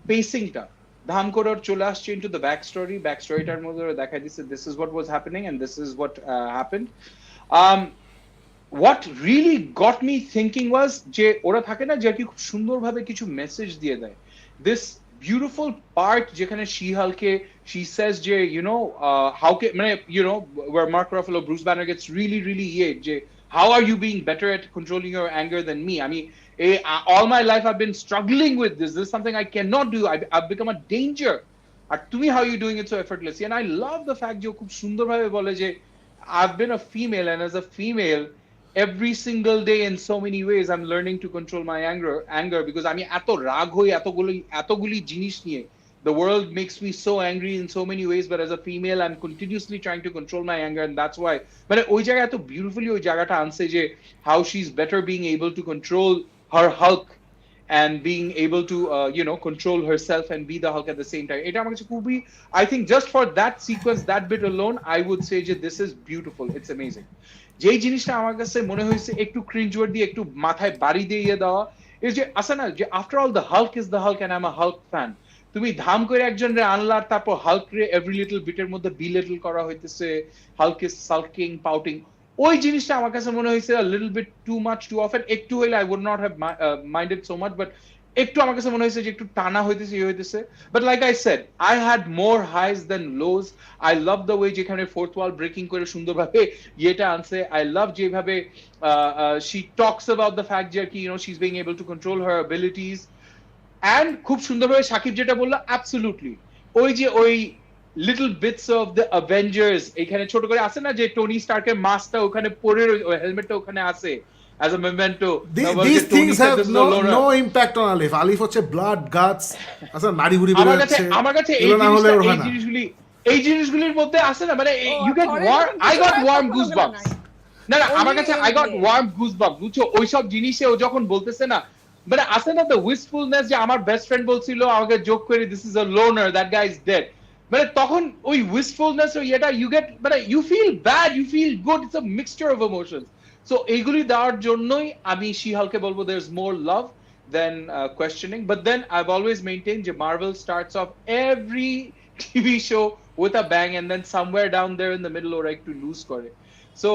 pacing টা ধাম করে চলে আসছে into the backstoryটার মধ্যে দেখা দিচ্ছে this is what was happening and this is what happened. What really got me thinking was যে ওরা থাকে না যে কি খুব সুন্দরভাবে কিছু মেসেজ দিয়ে দেয়, this beautiful part যেখানে she says যে how can where Mark Ruffalo, Bruce Banner gets really যে how are you being better at controlling your anger than me? I mean all my life I've been struggling with this is something I cannot do, I've become a danger, আর তুমি how are you doing it so effortlessly? And I love the fact যে খুব সুন্দরভাবে বলে যে I've been a female, and as a female every single day in so many ways I'm learning to control my anger because আমি এত রাগ হই এতগুলি জিনিস নিয়ে, the world makes me so angry in so many ways, but as a female I'm continuously trying to control my anger, and that's why মানে ওই জায়গা এত beautifully ওই জায়গাটা আনছে যে how she's better being able to control her Hulk and being able to control herself and be the Hulk at the same time. এটা আমার কাছে খুবই, I think just for that sequence, that bit alone, I would say যে this is beautiful, it's amazing. যেই জিনিসটা আমার কাছে মনে হয়েছে একটু ক্রিঞ্জওয়ার দিয়ে একটু মাথায় বাড়ি দিয়ে দেওয়া, এই যে আসে না যে after all the Hulk is the Hulk and I am a Hulk fan, তুমি ধাম করে একজন রে আনলার তারপর হাল্ক রে এভরি লিটল বিটের মধ্যে বিলিটল করা হইতেছে, হাল্ক ইজ সাল্কিং পাউটিং, ওই জিনিসটা আমার কাছে মনে হয়েছে a little bit too much too often. একটু হইলে I would not have minded so much, but একটু আমার কাছে মনে হয়েছে যে একটু টানা হইতেছে but like I said I had more highs than lows. I love the way যেখানে fourth wall breaking করে সুন্দরভাবে এটা আনছে. I love যেভাবে she talks about the fact যে she's being able to control her abilities, and খুব সুন্দরভাবে সাকিব যেটা বললো absolutely ওই little bits of the Avengers এখানে ছোট করে আছে না যে টনি স্টার্কের মাস্কটা ওখানে পরে ওই হেলমেটটা ওখানে আছে as a memento. These things have no impact on Alif. Alif হচ্ছে blood guts, আচ্ছা নাড়ি ঘুরি বের হচ্ছে, আমার কাছে এই জিনিসগুলির মধ্যে আছে না, মানে you get warm, I got warm goosebumps. না আমার কাছে I got warm goosebumps, বুঝছো ওইসব জিনিসে ও যখন বলতেছে না, মানে আছে না the wistfulness যে আমার বেস্ট ফ্রেন্ড বলছিল আমাকে জোক করে this is a loner, that guy is dead, মানে তখন ওই wistfulness ও এটা you get, মানে you feel bad, you feel good, it's a mixture of emotions. So এইগুলি দেওয়ার জন্যই আমি She-Hulk বলবো there's more love than questioning, but then I've always maintained যে Marvel starts off every TV show with a bang and then somewhere down there in the middle ওরা একটু loose করে, so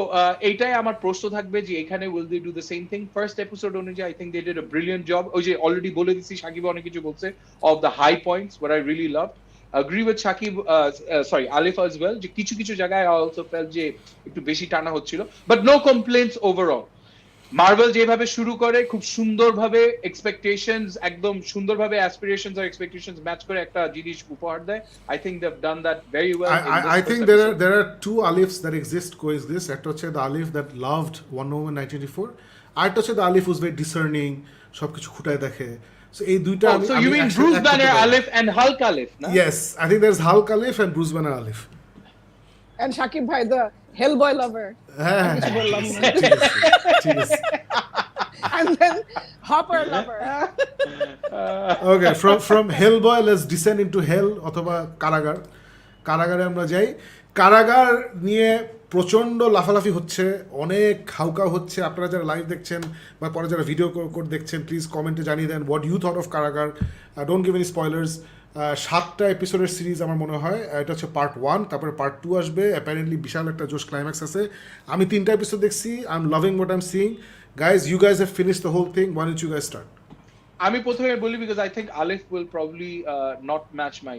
এইটাই আমার প্রশ্ন থাকবে যে এখানে will they do the same thing? First episode অনুযায়ী I think they did a brilliant job. ওই যে অলরেডি বলে দিছি সাকিব অনেক কিছু বলছে of the high points what I really loved. Agree with Shakib, Alif as well, যে কিছু জায়গায় I also felt যে একটু বেশি টানা হচ্ছিল, but no complaints overall. Marvel যেভাবে শুরু করে খুব সুন্দরভাবে এক্সপেকটেশনস একদম সুন্দরভাবে অ্যাসপিরেশনস আর এক্সপেকটেশনস ম্যাচ করে একটা জিনিস উপহার দেয়. I think they've done that very well. I think there are two Alifs that coexist. একটা হচ্ছে the Alif that loved Wonder Woman 1984, আর একটা হচ্ছে the Alif who's very discerning, সবকিছু খুঁটায় দেখে. So এই দুইটা so you mean Bruce Banner Alif and Hulk Alif, na? Yes, I think there's Hulk Alif and Bruce Banner Alif. And Shakib bhai, the Hellboy lover. হ্যাঁ কিছু বললাম না। ঠিক আছে, ঠিক আছে। And then Hopper lover. Okay from Hellboy let's descend into hell অথবা কারাগার। কারাগারে আমরা যাই। কারাগার নিয়ে প্রচণ্ড লাফালাফি হচ্ছে, অনেক খাউকা হচ্ছে। আপনারা যারা লাইভ দেখছেন বা পরে যারা ভিডিও কোড দেখছেন প্লিজ কমেন্টে জানিয়ে দেন what you thought of Karagar. Don't give any spoilers. 7টা এপিসোডের সিরিজ আমার মনে হয়, এটা হচ্ছে পার্ট 1, তারপরে পার্ট 2 আসবে। অ্যাপারেন্টলি বিশাল একটা জোশ ক্লাইম্যাক্স আছে। আমি 3টা এপিসোড দেখছি, I am loving what I am seeing. Guys, you guys have finished the whole thing, why don't you guys start? আমি প্রথমে বলি because I think Alif will probably not match my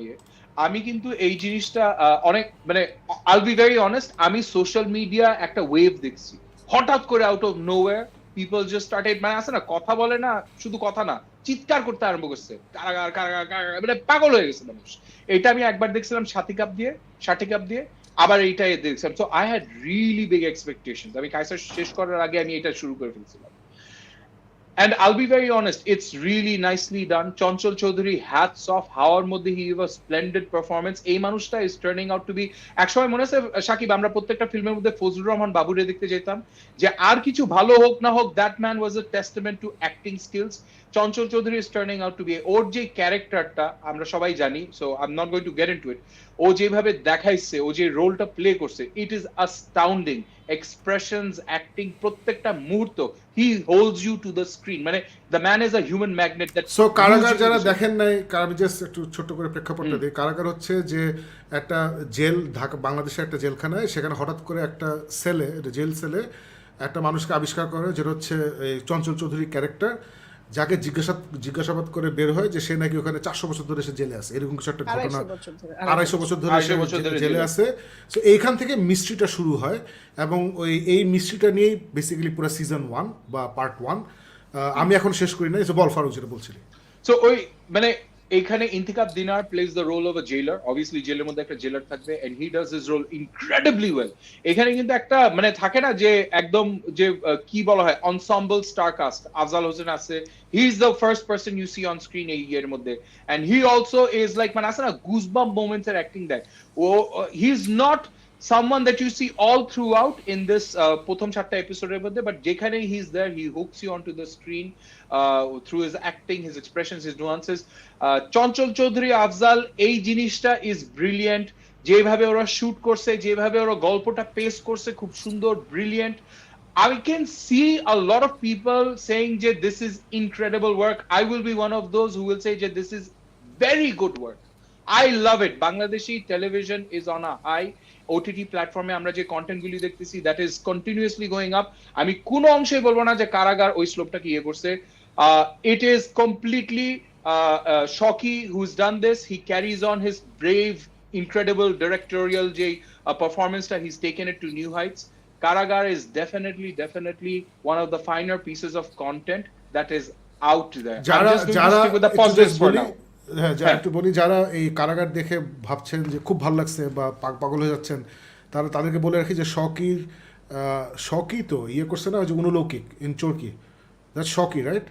আমি কিন্তু এই জিনিসটা অনেক মানে আইল বি ভেরি অনেস্ট, আমি সোশ্যাল মিডিয়া একটা ওয়েভ দেখছি হঠাৎ করে out of nowhere people just started, মানে আছে না কথা বলে না, শুধু কথা না চিৎকার করতে আরম্ভ করছে কারাগার কারাগার কারাগার, মানে পাগল হয়ে গেছে মানুষ। এটা আমি একবার দেখছিলাম ষাটি কাপ দিয়ে, আবার এইটাই দেখছিলাম। So I had really big expectations. আমি কাইসার শেষ করার আগে আমি এটা শুরু করে ফেলছিলাম। And I'll be very honest, it's really nicely done. Chanchal Chaudhary, hats off. Howar Moddhe, he gave a splendid performance. এই মানুষটা is turning out to be, একসময় মনে আছে সাকিব, আমরা প্রত্যেকটা ফিল্মের মধ্যে ফজলুর রহমান বাবুরে দেখতে যেতাম, যে আর কিছু ভালো হোক না হোক, that man was a testament to acting skills. Chanchal Chaudhary is turning out to be, ওর যে ক্যারেক্টারটা আমরা সবাই জানি, so I'm not going to get into it. ও যেভাবে দেখাইছে, ও যে রোলটা প্লে করছে, it is astounding. Expressions, acting, প্রত্যেকটা মুহূর্ত, he holds you to the screen. মানে the man is a human magnet that so কারাগার যারা দেখেন নাই, আমি জাস্ট একটু ছোট্ট করে প্রেক্ষাপটটা দিই। কারাগার হচ্ছে যে একটা জেল, ঢাকা বাংলাদেশের একটা জেলখানায়, সেখানে হঠাৎ করে একটা সেলে, জেল সেলে একটা মানুষকে আবিষ্কার করে, যেটা হচ্ছে এই চঞ্চল চৌধুরী ক্যারেক্টার, যাকে জিজ্ঞাসাবাদ করে বের হয় যে সে নাকি ওখানে 400 বছর ধরে সে জেলে আছে, এরকম কিছু একটা ঘটনা। 250 বছর ধরে জেলে আছে। সো এইখান থেকে মিস্ট্রিটা শুরু হয়, এবং এই মিস্ট্রিটা নিয়েই বেসিক্যালি পুরো সিজন 1 বা পার্ট 1। আমি এখন শেষ করি না, বল ফারুক যেটা বলছিলি। সো ওই মানে এখানে Intekhab Dinar plays the role of a jailer. Obviously জেলের মধ্যে একটা জেলার থাকবে, and he does his role incredibly well. এখানে কিন্তু একটা মানে থাকে না যে একদম যে কি বলা হয় ensemble star cast. Afzal Hossain আছে, he is the first person you see on screen এই ইয়ের মধ্যে, and he also is like মানে আছে না গুজবাম্প মোমেন্টস এর অ্যাক্টিং দেয় ও। He is not someone that you see all throughout in this prothom 4টা episode মধ্যে, but যেখানে he is there, he hooks you onto the screen through his acting, his expressions, his nuances. Chanchal Chowdhury Afzal এই জিনিসটা is brilliant. যেভাবে ওরা shoot করছে, যেভাবে ওরা গল্পটা পেস করছে, খুব সুন্দর, brilliant. I can see a lot of people saying যে this is incredible work. I will be one of those who will say that this is very good work. I love it. Bangladeshi television is on a high. OTT প্ল্যাটফর্মে আমরা যে content গুলি দেখতেছি, that is continuously going up. আমি কোনো অংশে বলবো না যে কারাগার ওই স্লোপটাকে ইয়ে করছে। It is completely Shawki who is done this. He carries on his brave incredible directorial যে পারফরমেন্সটা, he is taken it to new heights. Karagar is definitely one of the finer pieces of content that is out there. হ্যাঁ, যা একটু বলি, যারা এই কারাগার দেখে ভাবছেন যে খুব ভালো লাগছে বা পাগল হয়ে যাচ্ছেন, তাদেরকে বলে রাখি যে শকি তো ইয়ে করছে না, ওই যে Unoloukik in Chorki, that's Shawki, right?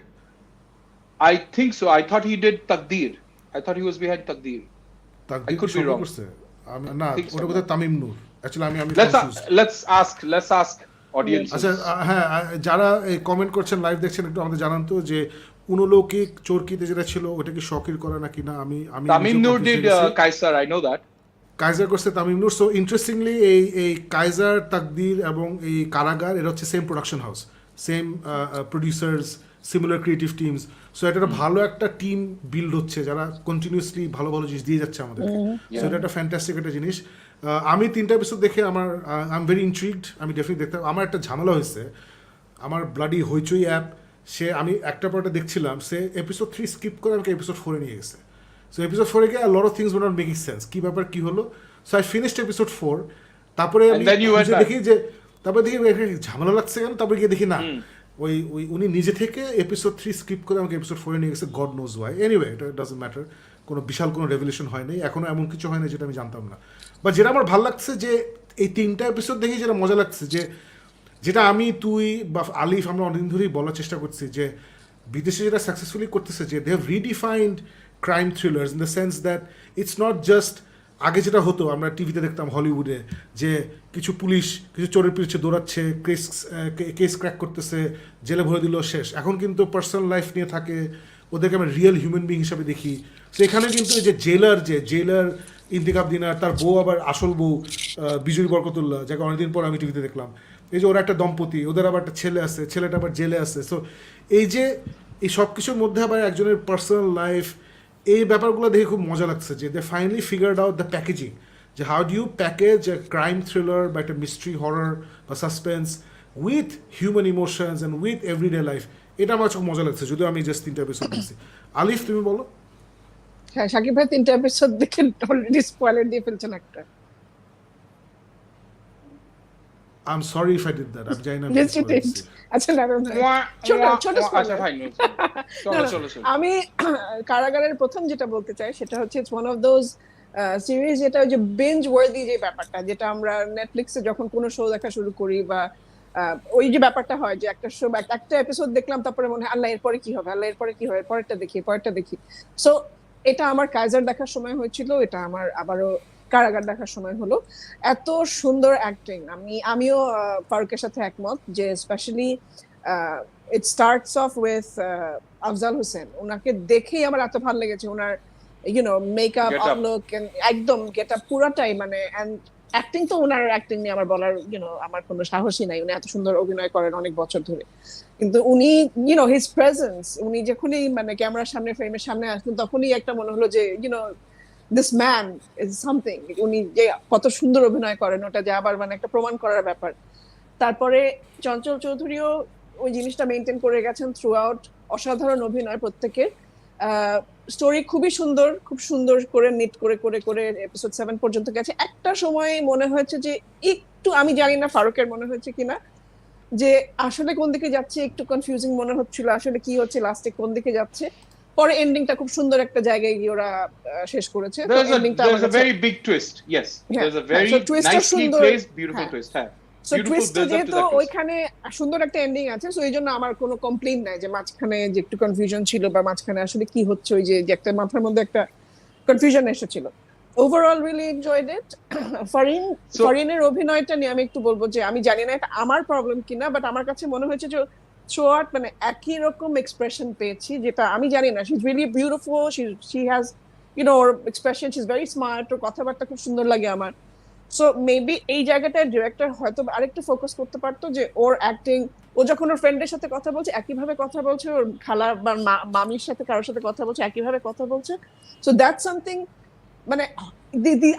I think so. I thought he did Takdir. I thought he was behind Takdir. I could be wrong. না, ওটা বোধহয় তামিম নূর। অ্যাকচুয়ালি আমি let's ask audience. আচ্ছা, হ্যাঁ, যারা এই কমেন্ট করছেন, লাইভ দেখছেন, একটু আমাদের জানান তো যে অনুলৌকিক চরকিতে যেটা ছিল ওটা কি শকির করা নাকি না। আমি তামিম নূর did Kaisar, I know that. Kaiser করছে তামিম নূর। সো ইন্টারেস্টিংলি এই কাইজার, তাকদির এবং এই কারাগার এরা হচ্ছে same production house, same producers, similar creative teams. So এটা একটা ভালো একটা টিম বিল্ড হচ্ছে, যারা কন্টিনিউয়াসলি ভালো ভালো জিনিস দিয়ে যাচ্ছে আমাদের। সো এটা একটা ফ্যান্টাস্টিক একটা জিনিস। আমি 3টা এপিসোড দেখে আই এম ভেরি ইন্ট্রিগড। আমি ডেফিনেটলি দেখতে। আমার একটা ঝামেলা হয়েছে, আমার ব্লাডি হইচই অ্যাপ, আমি একটা পরটা দেখছিলাম, সে এপিসোড 3 স্কিপ করে আমাকে এপিসোড 4 নিয়ে গেছে। সো এপিসোড 4 গিয়ে lot of things were not making sense, কি ব্যাপার কি হলো। So I finished episode 4। তারপরে আমি দেখি যে ঝামেলা লাগছে কেন, তারপরে গিয়ে দেখি না, ওই উনি নিজে থেকে এপিসোড 3 স্কিপ করে আমাকে এপিসোড 4 নিয়ে গেছে। God knows why. এনিওয়ে, এটা ডাজন্ট ম্যাটার। কোনো বিশাল কোনো রেভলিউশন হয়নি, এখনো এমন কিছু হয়নি যেটা আমি জানতাম না। বা যেটা আমার ভালো লাগছে যে এই 3টা এপিসোড দেখে যেটা মজা লাগছে, যেটা আমি, তুই বা আলিফ আমরা অনেকদিন ধরেই বলার চেষ্টা করছি, যে বিদেশে যেটা সাকসেসফুলি করতেছে, যে they have redefined crime thrillers in the sense that it's not just আগে যেটা হতো আমরা টিভিতে দেখতাম হলিউডে যে কিছু পুলিশ কিছু চোরের পিছনে দৌড়াচ্ছে, কেস ক্র্যাক করতেছে, জেলে ভরে দিল, শেষ। এখন কিন্তু পার্সোনাল লাইফ নিয়ে থাকে, ওদেরকে আমরা রিয়েল হিউম্যান বিং হিসাবে দেখি। তো এখানে কিন্তু এই যে জেলার ইন্তিকাব দিনার, তার বউ আবার আসল বউ বিজয়ী বরকতুল্লাহ, যাকে অনেকদিন পর আমি টিভিতে দেখলাম। এই যে ওরা একটা দম্পতি, ওদের আবার একটা ছেলে আছে, ছেলেটা আবার জেলে আছে। সো এই সব কিছুর মধ্যে আবার একজনের পার্সোনাল লাইফ, এই ব্যাপারগুলো দেখে খুব মজা লাগছে যে they finally figured out the packaging, যে how do you package a crime thriller বা একটা মিস্ট্রি হরর বা suspense with human emotions and with everyday life. এটা আমার খুব মজা লাগছে, যদিও আমি জাস্ট 3টা এপিসোড দেখছি। আলিফ, তুমি বলো। হ্যাঁ, শাকিব ভাই 3টা এপিসোড দেখে অলরেডি স্পয়লার দিয়ে ফেলছেন একটা। I'm sorry if I did that. I'm জানি না। Yes, you did. আচ্ছা, না ছোট আচ্ছা ভাই, চলো আমি কারাগারের প্রথম যেটা বলতে চাই সেটা হচ্ছে it's one of those series যেটা ওই যে বিঞ্জ ওয়ার্দি যে ব্যাপারটা, যেটা আমরা নেটফ্লিক্সে যখন কোনো শো দেখা শুরু করি বা ওই যে ব্যাপারটা হয় যে একটা শো একটা এপিসোড দেখলাম, তারপরে মনে হয় আল্লাহ এরপরে কি হবে, আল্লাহ এরপরে কি হবে, পরেরটা দেখি। সো এটা আমার কাইজার দেখার সময় হয়েছিল, এটা আমার আবারও কারাগার দেখার সময় হলো। এত সুন্দর অ্যাক্টিং, আমিও ফারুকের সাথে একমত যে specially it starts of with Afzal Hossain. ওনাকে দেখেই আমার এত ভালো লেগেছে, ওনার মেকআপ, আউটলুক, একদম গেটআপ পুরোটাই, মানে অ্যাক্টিং তো ওনার অ্যাক্টিং নিয়ে আমার বলার আমার কোনো সাহসই নাই। উনি এত সুন্দর অভিনয় করেন অনেক বছর ধরে, কিন্তু উনি হিজ প্রেজেন্স, উনি যখনই মানে ক্যামেরার সামনে ফ্রেমের সামনে আসলেন তখনই একটা মনে হলো যে দিস ম্যান ইজ সামথিং। উনি যে কত সুন্দর অভিনয় করেন, ওটা যে আবার মানে একটা প্রমাণ করার ব্যাপার। তারপরে চঞ্চল চৌধুরীও ওই জিনিসটা মেনটেন করে গেছেন থ্রু আউট, অসাধারণ অভিনয় প্রত্যেকের। স্টোরি খুবই সুন্দর, খুব সুন্দর করে নিট করে এপিসোড 7 পর্যন্ত গেছে। একটা সময় মনে হয়েছে যে একটু, আমি জানি না ফারুকের মনে হয়েছে কিনা, যে আসলে কোন দিকে যাচ্ছে একটু কনফিউজিং মনে হচ্ছিল, আসলে কি হচ্ছে, লাস্টে কোন দিকে যাচ্ছে। পরে এন্ডিংটা খুব সুন্দর একটা জায়গায় গিয়ে ওরা শেষ করেছে। তো এন্ডিংটা there's a very big twist. Yes, there's a very nicely placed beautiful twist. হ্যাঁ, সো টুইস্ট যেহেতু ওইখানে সুন্দর একটা এন্ডিং আছে, সো এই জন্য আমার কোনো কমপ্লেইন নাই যে মাঝখানে যে একটু কনফিউশন ছিল বা মাঝখানে আসলে কি হচ্ছে, ওই যে একটা মাথার মধ্যে একটা কনফিউশন এসেছিল। Overall really enjoyed it. ফরিনের অভিনয়টা নিয়ে আমি একটু বলবো যে আমি জানি না এটা আমার প্রবলেম কিনা, বাট আমার কাছে মনে হয়েছে যে থ্রুআউট মানে একই রকম এক্সপ্রেশন পেয়েছি, যেটা আমি জানি না। She is really beautiful, she has ওর expression, she is very smart, ওর কথাবার্তা খুব সুন্দর লাগে আমার। সো মেবি এই জায়গাটায় ডিরেক্টর হয়তো আরেকটু ফোকাস করতে পারতো যে ওর অ্যাক্টিং, ও যখন ওর ফ্রেন্ডের সাথে কথা বলছে একইভাবে কথা বলছে, ওর খালা বা মামির সাথে কারোর সাথে কথা বলছে একইভাবে কথা বলছে। সো দ্যাটস সামথিং, মানে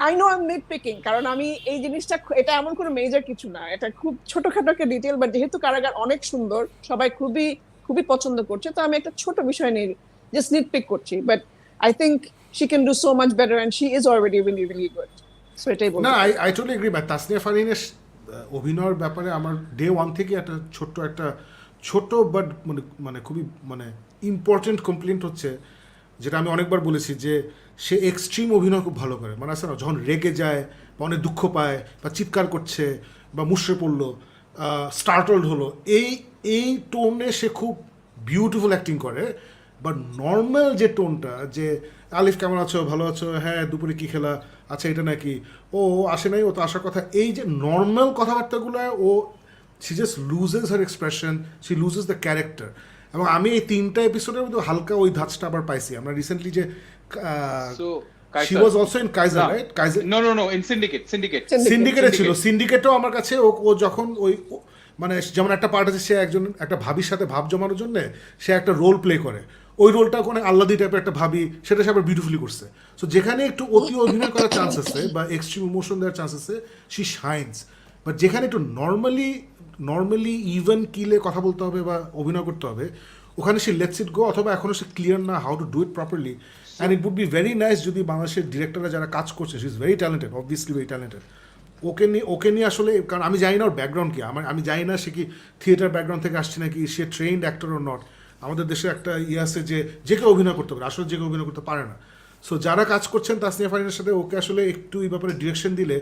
আই নো আই এম নিটপিকিং, কারণ আমি এই জিনিসটা, এটা এমন কোনো মেজর কিছু না, এটা খুব ছোটখাটো একটা ডিটেল, বাট যেহেতু কারাগার অনেক সুন্দর, সবাই খুবই খুবই পছন্দ করছে, তো আমি একটা ছোট বিষয় নিয়ে জাস্ট নিটপিক করছি। But I think she can do so much better and she is already really really good. So এটাই বলবো। না, I totally agree. But Tasnia ফারিনের অভিনয়ের ব্যাপারে আমার ডে ওয়ান থেকে একটা ছোট বাট মানে খুবই মানে ইম্পর্টেন্ট কমপ্লেন্ট হচ্ছে, যেটা আমি অনেকবার বলেছি, যে সে এক্সট্রিম অভিনয় খুব ভালো করে। মানে আছে না, যখন রেগে যায় বা অনেক দুঃখ পায় বা চিৎকার করছে বা মুষড়ে পড়লো, স্টার্টলড হলো, এই টোনে সে খুব বিউটিফুল অ্যাক্টিং করে। বাট নর্মাল যে টোনটা, যে আলিফ কেমন আছো, ভালো আছো, হ্যাঁ দুপুরে কী খেলা, আচ্ছা এটা নাকি, ও আসে নাই, ও তো আসার কথা, এই যে নর্মাল কথাবার্তাগুলো, ও she just loses her expression, she loses the character. এবং আমি এই 3টা এপিসোডের মধ্যে হালকা ওই ধাঁচটা আবার পাইছি। আমরা রিসেন্টলি যে she was also in Kaiser, right? Kaiser, no, in সিন্ডিকেটে ছিল। সিন্ডিকেটও আমার কাছে ও যখন ওই মানে যেমন একটা পার্ট আছে, সে একটা ভাবির সাথে ভাব জমানোর জন্য সে একটা রোল প্লে করে, ওই রোলটা কোনো আল্লাদি টাইপের একটা ভাবি, সেটা সে আবার বিউটিফুলি করছে। সো যেখানে একটু অতি অভিনয় করার চান্স আছে বা এক্সট্রিম ইমোশন দেওয়ার চান্স আছে, শি শাইন্স। বাট যেখানে একটু নর্মালি ইভেন কিলে কথা বলতে হবে বা অভিনয় করতে হবে, ওখানে সে লেটস ইট গো, অথবা এখনও সে ক্লিয়ার না how to do it properly. And it would be very nice যদি বাংলাদেশের ডিরেক্টররা যারা কাজ করছে, she is very talented, obviously very talented. ওকে নিয়ে আসলে, কারণ আমি জানি না ওর ব্যাকগ্রাউন্ড কি, আমি জানি না সে কি থিয়েটার ব্যাকগ্রাউন্ড থেকে আসছে নাকি, সে ট্রেন্ড অ্যাক্টর ও নট। আমাদের দেশে একটা আছে যে কেউ অভিনয় করতে পারে, আসলে যে কেউ অভিনয় করতে পারে না। সো যারা কাজ করছেন তাসনিয়া ফারিনের সাথে, ওকে আসলে একটু এই ব্যাপারে ডিরেকশন দিলে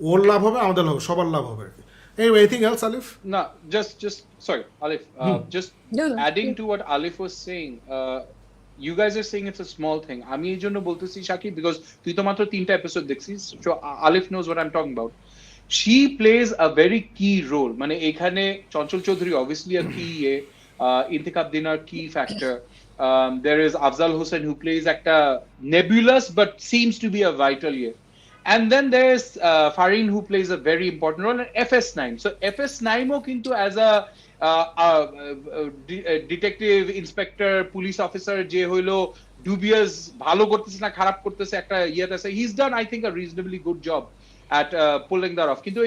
ওর লাভ হবে, আমাদের লাভ হবে, সবার লাভ হবে আর কি। Anyway, anything else, Alif? No, just sorry, Alif. Just adding to what Alif was saying. you guys are saying it's a small thing. আমি এই জন্য বলতেছি শাকিব, because তুই তো মাত্র 3টা এপিসোড দেখছিস, so Alif knows what I'm talking about. She plays a very key role. মানে এখানে Chanchal Chowdhury obviously a key Intikab Dinar key factor. There is Afzal Hussain who plays একটা nebulous but seems to be a vital year. And then there's Farin who plays a very important role, and FS9. So FS9 ও কিন্তু as a detective inspector police officer যে হইলো dubious, ভালো করতেছে না খারাপ করতেছে একটা ইয়েতে আছে, he is done I think a reasonably good job at pulling that off. কিন্তু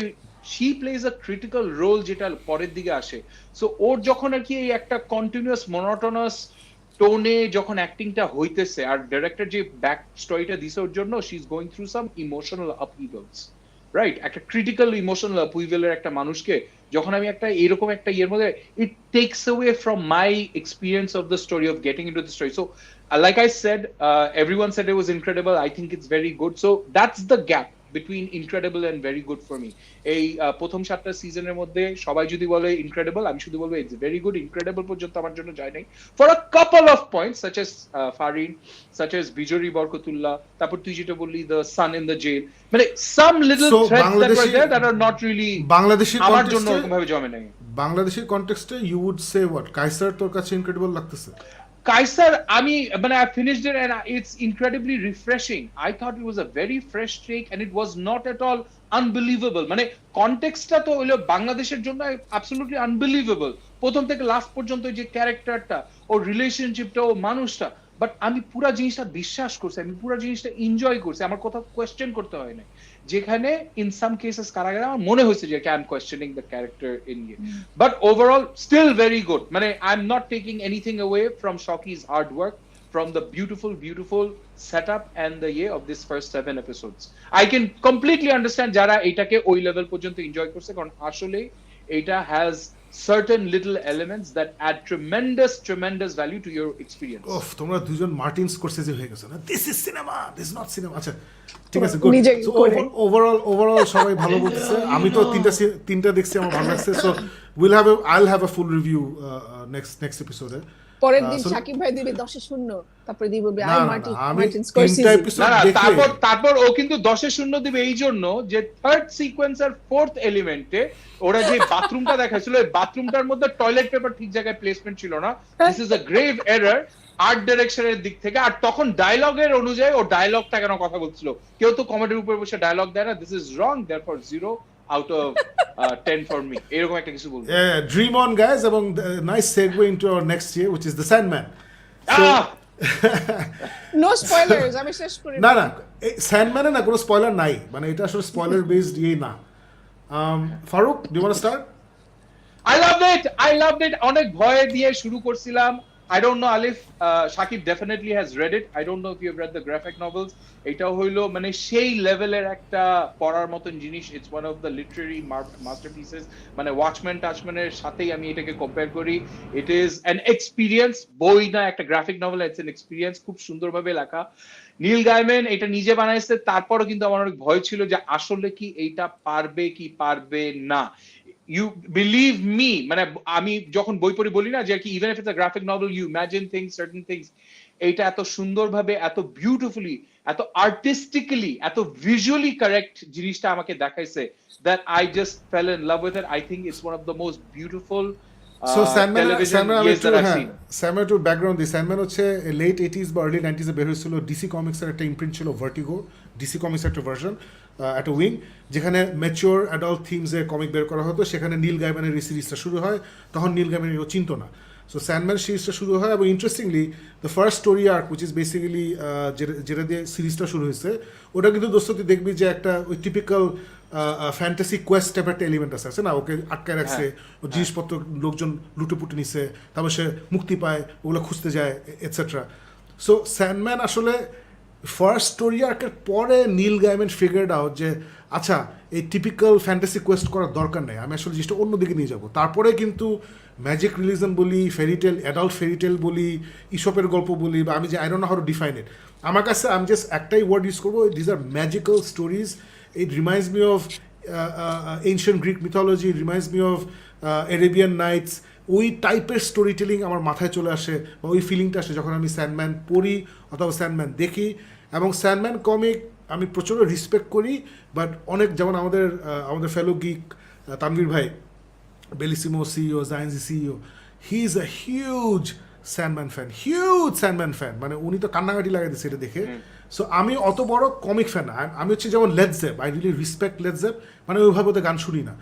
she plays a critical role যেটা পরের দিকে আসে। সো ওর যখন আর কি এই একটা কন্টিনিউয়াস মনোটোনাস টোনে যখন অ্যাক্টিংটা হইতেছে, আর ডাইরেক্টর যে ব্যাক স্টোরিটা দিছে ওর জন্য, she is going through some emotional upheavals, right? একটা ক্রিটিক্যাল ইমোশনাল আপহিভেলের একটা মানুষকে যখন আমি একটা এরকম একটা ইয়ের মধ্যে, it takes away from my experience of the story of getting into the story. So like I said, everyone said it was incredible. I think it's very good. So that's the gap between incredible and very good for me. এই প্রথম 7টা সিজনের মধ্যে সবাই যদি বলে incredible, আমি শুধু বলবো ইটস ভেরি গুড। ইনক্রেডিবল পর্যন্ত আমার জন্য যায় নাই for a couple of points, such as Farin, such as Bijori Barkatullah, তারপর তুই যেটা বললি the son in the jail, মানে some little threads that were there that are not really Bangladeshi আমার জন্য ওরকম ভাবে জমে নাই। বাংলাদেশি কনটেক্সটে you would say what, Kaisar তোর কাছে ইনক্রেডিবল লাগতেছে? কাইসার আমি মানে I finished it and it's incredibly refreshing. I thought it was a very fresh take and it was not at all unbelievable. মানে কনটেক্সটটা তো হলো বাংলাদেশের জন্য absolutely unbelievable প্রথম থেকে লাস্ট পর্যন্ত, যে ক্যারেক্টারটা ও রিলেশনশিপটা ও মানুষটা, বাট আমি পুরো জিনিসটা বিশ্বাস করছি, আমি পুরো জিনিসটা এনজয় করছি, আমার কোথাও কোয়েশ্চেন করতে হয় না। যেখানে ইন সাম কেসেস কারাগারে আমার মনে হয়েছে যে I am questioning the character in ইয়ে, but overall still very good. মানে I am not taking anything away from Shawki's hard work, from the beautiful setup and the year of this first 7 episodes. I can completely understand যারা এটাকে ওই level পর্যন্ত enjoy করছে, কারণ আসলে এটা has certain little elements that add tremendous value to your experience. ওফ, তোমরা দুজন মার্টিন স্করসেজি হয়ে গেছো না, this is cinema, this not cinema. আচ্ছা ঠিক আছে, গুড। সো ওভারঅল সবাই ভালো বলতেছে। আমি তো তিনটা দেখছি, আমার ভালো লাগছে। So I'll have a full review next episode. পরের দিন শাকিব ভাই দিবে 10-0, তারপরে দিব বলবে আই মার্টিন স্করসেজি। না তারপর ও কিন্তু 10-0 দিবে এই জন্য যে থার্ড সিকোয়েন্সার ফোর্থ এলিমেন্টে ওরা যে বাথরুমটা দেখাইছিল, ওই বাথরুমটার মধ্যে টয়লেট পেপার ঠিক জায়গায় প্লেসমেন্ট ছিল না। This is a grave error art ডাইরেকশনের দিক থেকে। আর তখন ডায়লগের অনুযায়ী ও ডায়লগটা কেন কথা বলছিল, কেউ তো কমেডির উপর বসে ডায়লগ দেয় না। This is wrong, therefore 0 out of 10 for me, এরকম একটা কিছু বলবো। Dream on guys, এবং nice segue into our next year which is the Sandman. No spoilers, আমি শেষ করি না স্যান্ডম্যানে না কোনো স্পয়লার নাই, মানে এটা আসলে স্পয়লার বেসড ইয়ে না। Faruk, do you want to start? I loved it. অনেক ভয় দিয়ে শুরু করছিলাম। I don't know Alif, Shakib definitely has read it. I don't know if you have read the graphic novels. এটা হইলো মানে সেই লেভেলের একটা পড়ার মতন জিনিস। It's one of the literary masterpieces. মানে ওয়াচম্যান টাচম্যানের সাথেই আমি এটাকে কম্পেয়ার করি। It is an experience, বই না একটা graphic novel, it's an experience, খুব সুন্দরভাবে লেখা। নীল গাইম্যান এটা নিজে বানাইছে, তারপরও কিন্তু আমার অনেক ভয় ছিল যে আসলে কি এইটা পারবে কি পারবে না। You believe me, মানে আমি যখন বই পড়ি বলি না যে কি even if it's a graphic novel you imagine things, certain things, এটা এত সুন্দরভাবে, এত বিউটিফুলি, এত আর্টিস্টিক্যালি, এত ভিজুয়ালি কারেক্ট জিনিসটা আমাকে দেখাইছে that I just fell in love with it. I think it's one of the most beautiful So Sandman to background, the Sandman হচ্ছে late 80s বা early 90s এ বের হয়েছিল। ডিসি কমিক্স এর একটা ইমপ্রিন্ট ছিল ভার্টিগো, ডিসি কমিক্স একটা version, একটা wing, যেখানে ম্যাচিওর অ্যাডাল্ট থিমসে কমিক বের করা হতো। সেখানে নীল গাইম্যানের এই সিরিজটা শুরু হয়, তখন নীল গাইম্যান এও চিনতো না। সো স্যান্ডম্যান সিরিজটা শুরু হয়, এবং interestingly the first story arc which is basically যেটা দিয়ে সিরিজটা শুরু হয়েছে, ওটা কিন্তু দোস্ত তুই দেখবি যে একটা ওই টিপিক্যাল ফ্যান্টাসি কোয়েস্ট টাইপের একটা এলিমেন্ট আছে না, ওকে আটকায় রাখছে, ও জিনিসপত্র লোকজন লুটেপুটে নিছে, তারপর সে মুক্তি পায়, ওগুলো খুঁজতে যায়, এটসেট্রা। সো স্যান্ডম্যান আসলে ফার্স্ট স্টোরি আর্কের পরে নীল গাইম্যান ফিগার্ড আউট যে আচ্ছা এই টিপিক্যাল ফ্যান্টাসি কোয়েস্ট করার দরকার নেই, আমি আসলে জিনিসটা অন্যদিকে নিয়ে যাব। তারপরে কিন্তু ম্যাজিক রিলিজন বলি, ফেরিটেল, অ্যাডাল্ট ফেরিটেল বলি, ইসপের গল্প বলি, বা আমি যে I don't know how to define it, আমার কাছে আমি জাস্ট একটাই ওয়ার্ড ইউজ করবো, these are magical stories. It reminds me of ancient Greek mythology, it reminds me of Arabian Nights, ওই টাইপের স্টোরি টেলিং আমার মাথায় চলে আসে বা ওই ফিলিংটা আসে যখন আমি স্যান্ডম্যান পড়ি অথবা স্যান্ডম্যান দেখি। এবং স্যান্ডম্যান কমিক আমি প্রচণ্ড রেসপেক্ট করি, বাট অনেক যেমন আমাদের ফেলো geek Tanvir bhai, Bellissimo CEO, জাইনজি CEO, he is a huge Sandman fan, মানে উনি তো কান্নাকাটি লাগাই দিচ্ছে এটা দেখে। সো আমি অত বড় কমিক ফ্যান না, আমি হচ্ছে যেমন Led Zep, I really respect Led Zep, মানে ওইভাবে ওদের গান শুনি না।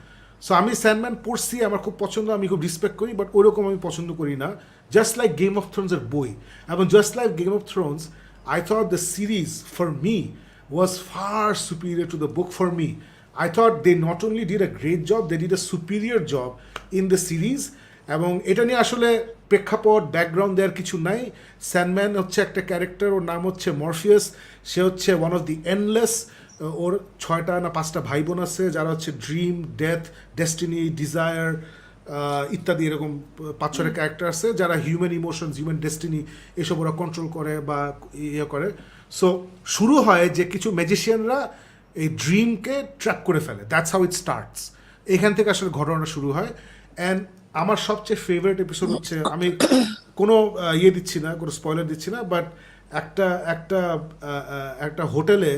সো আমি স্যান্ডম্যান পড়ছি, আমার খুব পছন্দ, আমি খুব রেসপেক্ট করি, বাট ওইরকম আমি পছন্দ করি না। জাস্ট লাইক গেম অফ থ্রোনসের বই, এবং just like game of Thrones, I thought the series for me was far superior to the book for me. I thought they not only did a great job, they did a superior job in the series. এবং এটা নিয়ে আসলে প্রেক্ষাপট background দেওয়ার কিছু নাই। Sandman হচ্ছে একটা ক্যারেক্টার, ওর নাম হচ্ছে মরফিয়াস, সে হচ্ছে ওয়ান অফ দি এন্ডলেস, ওর 6টা না 5টা ভাই বোন আছে যারা হচ্ছে ড্রিম, ডেথ, ডেস্টিনি, ডিজায়ার ইত্যাদি এরকম 5-6টা ক্যারেক্টার আছে যারা হিউম্যান ইমোশনস, হিউম্যান ডেস্টিনি এসব ওরা কন্ট্রোল করে বা ইয়ে করে। সো শুরু হয় যে কিছু ম্যাজিশিয়ানরা এই ড্রিমকে ট্র্যাপ করে ফেলে, দ্যাটস হাউ ইট স্টার্টস। এখান থেকে আসলে ঘটনাটা শুরু হয়। অ্যান্ড আমার সবচেয়ে ফেভারিট এপিসোড হচ্ছে, আমি কোনো ইয়ে দিচ্ছি না, কোনো স্পয়লার দিচ্ছি না, বাট একটা হোটেলে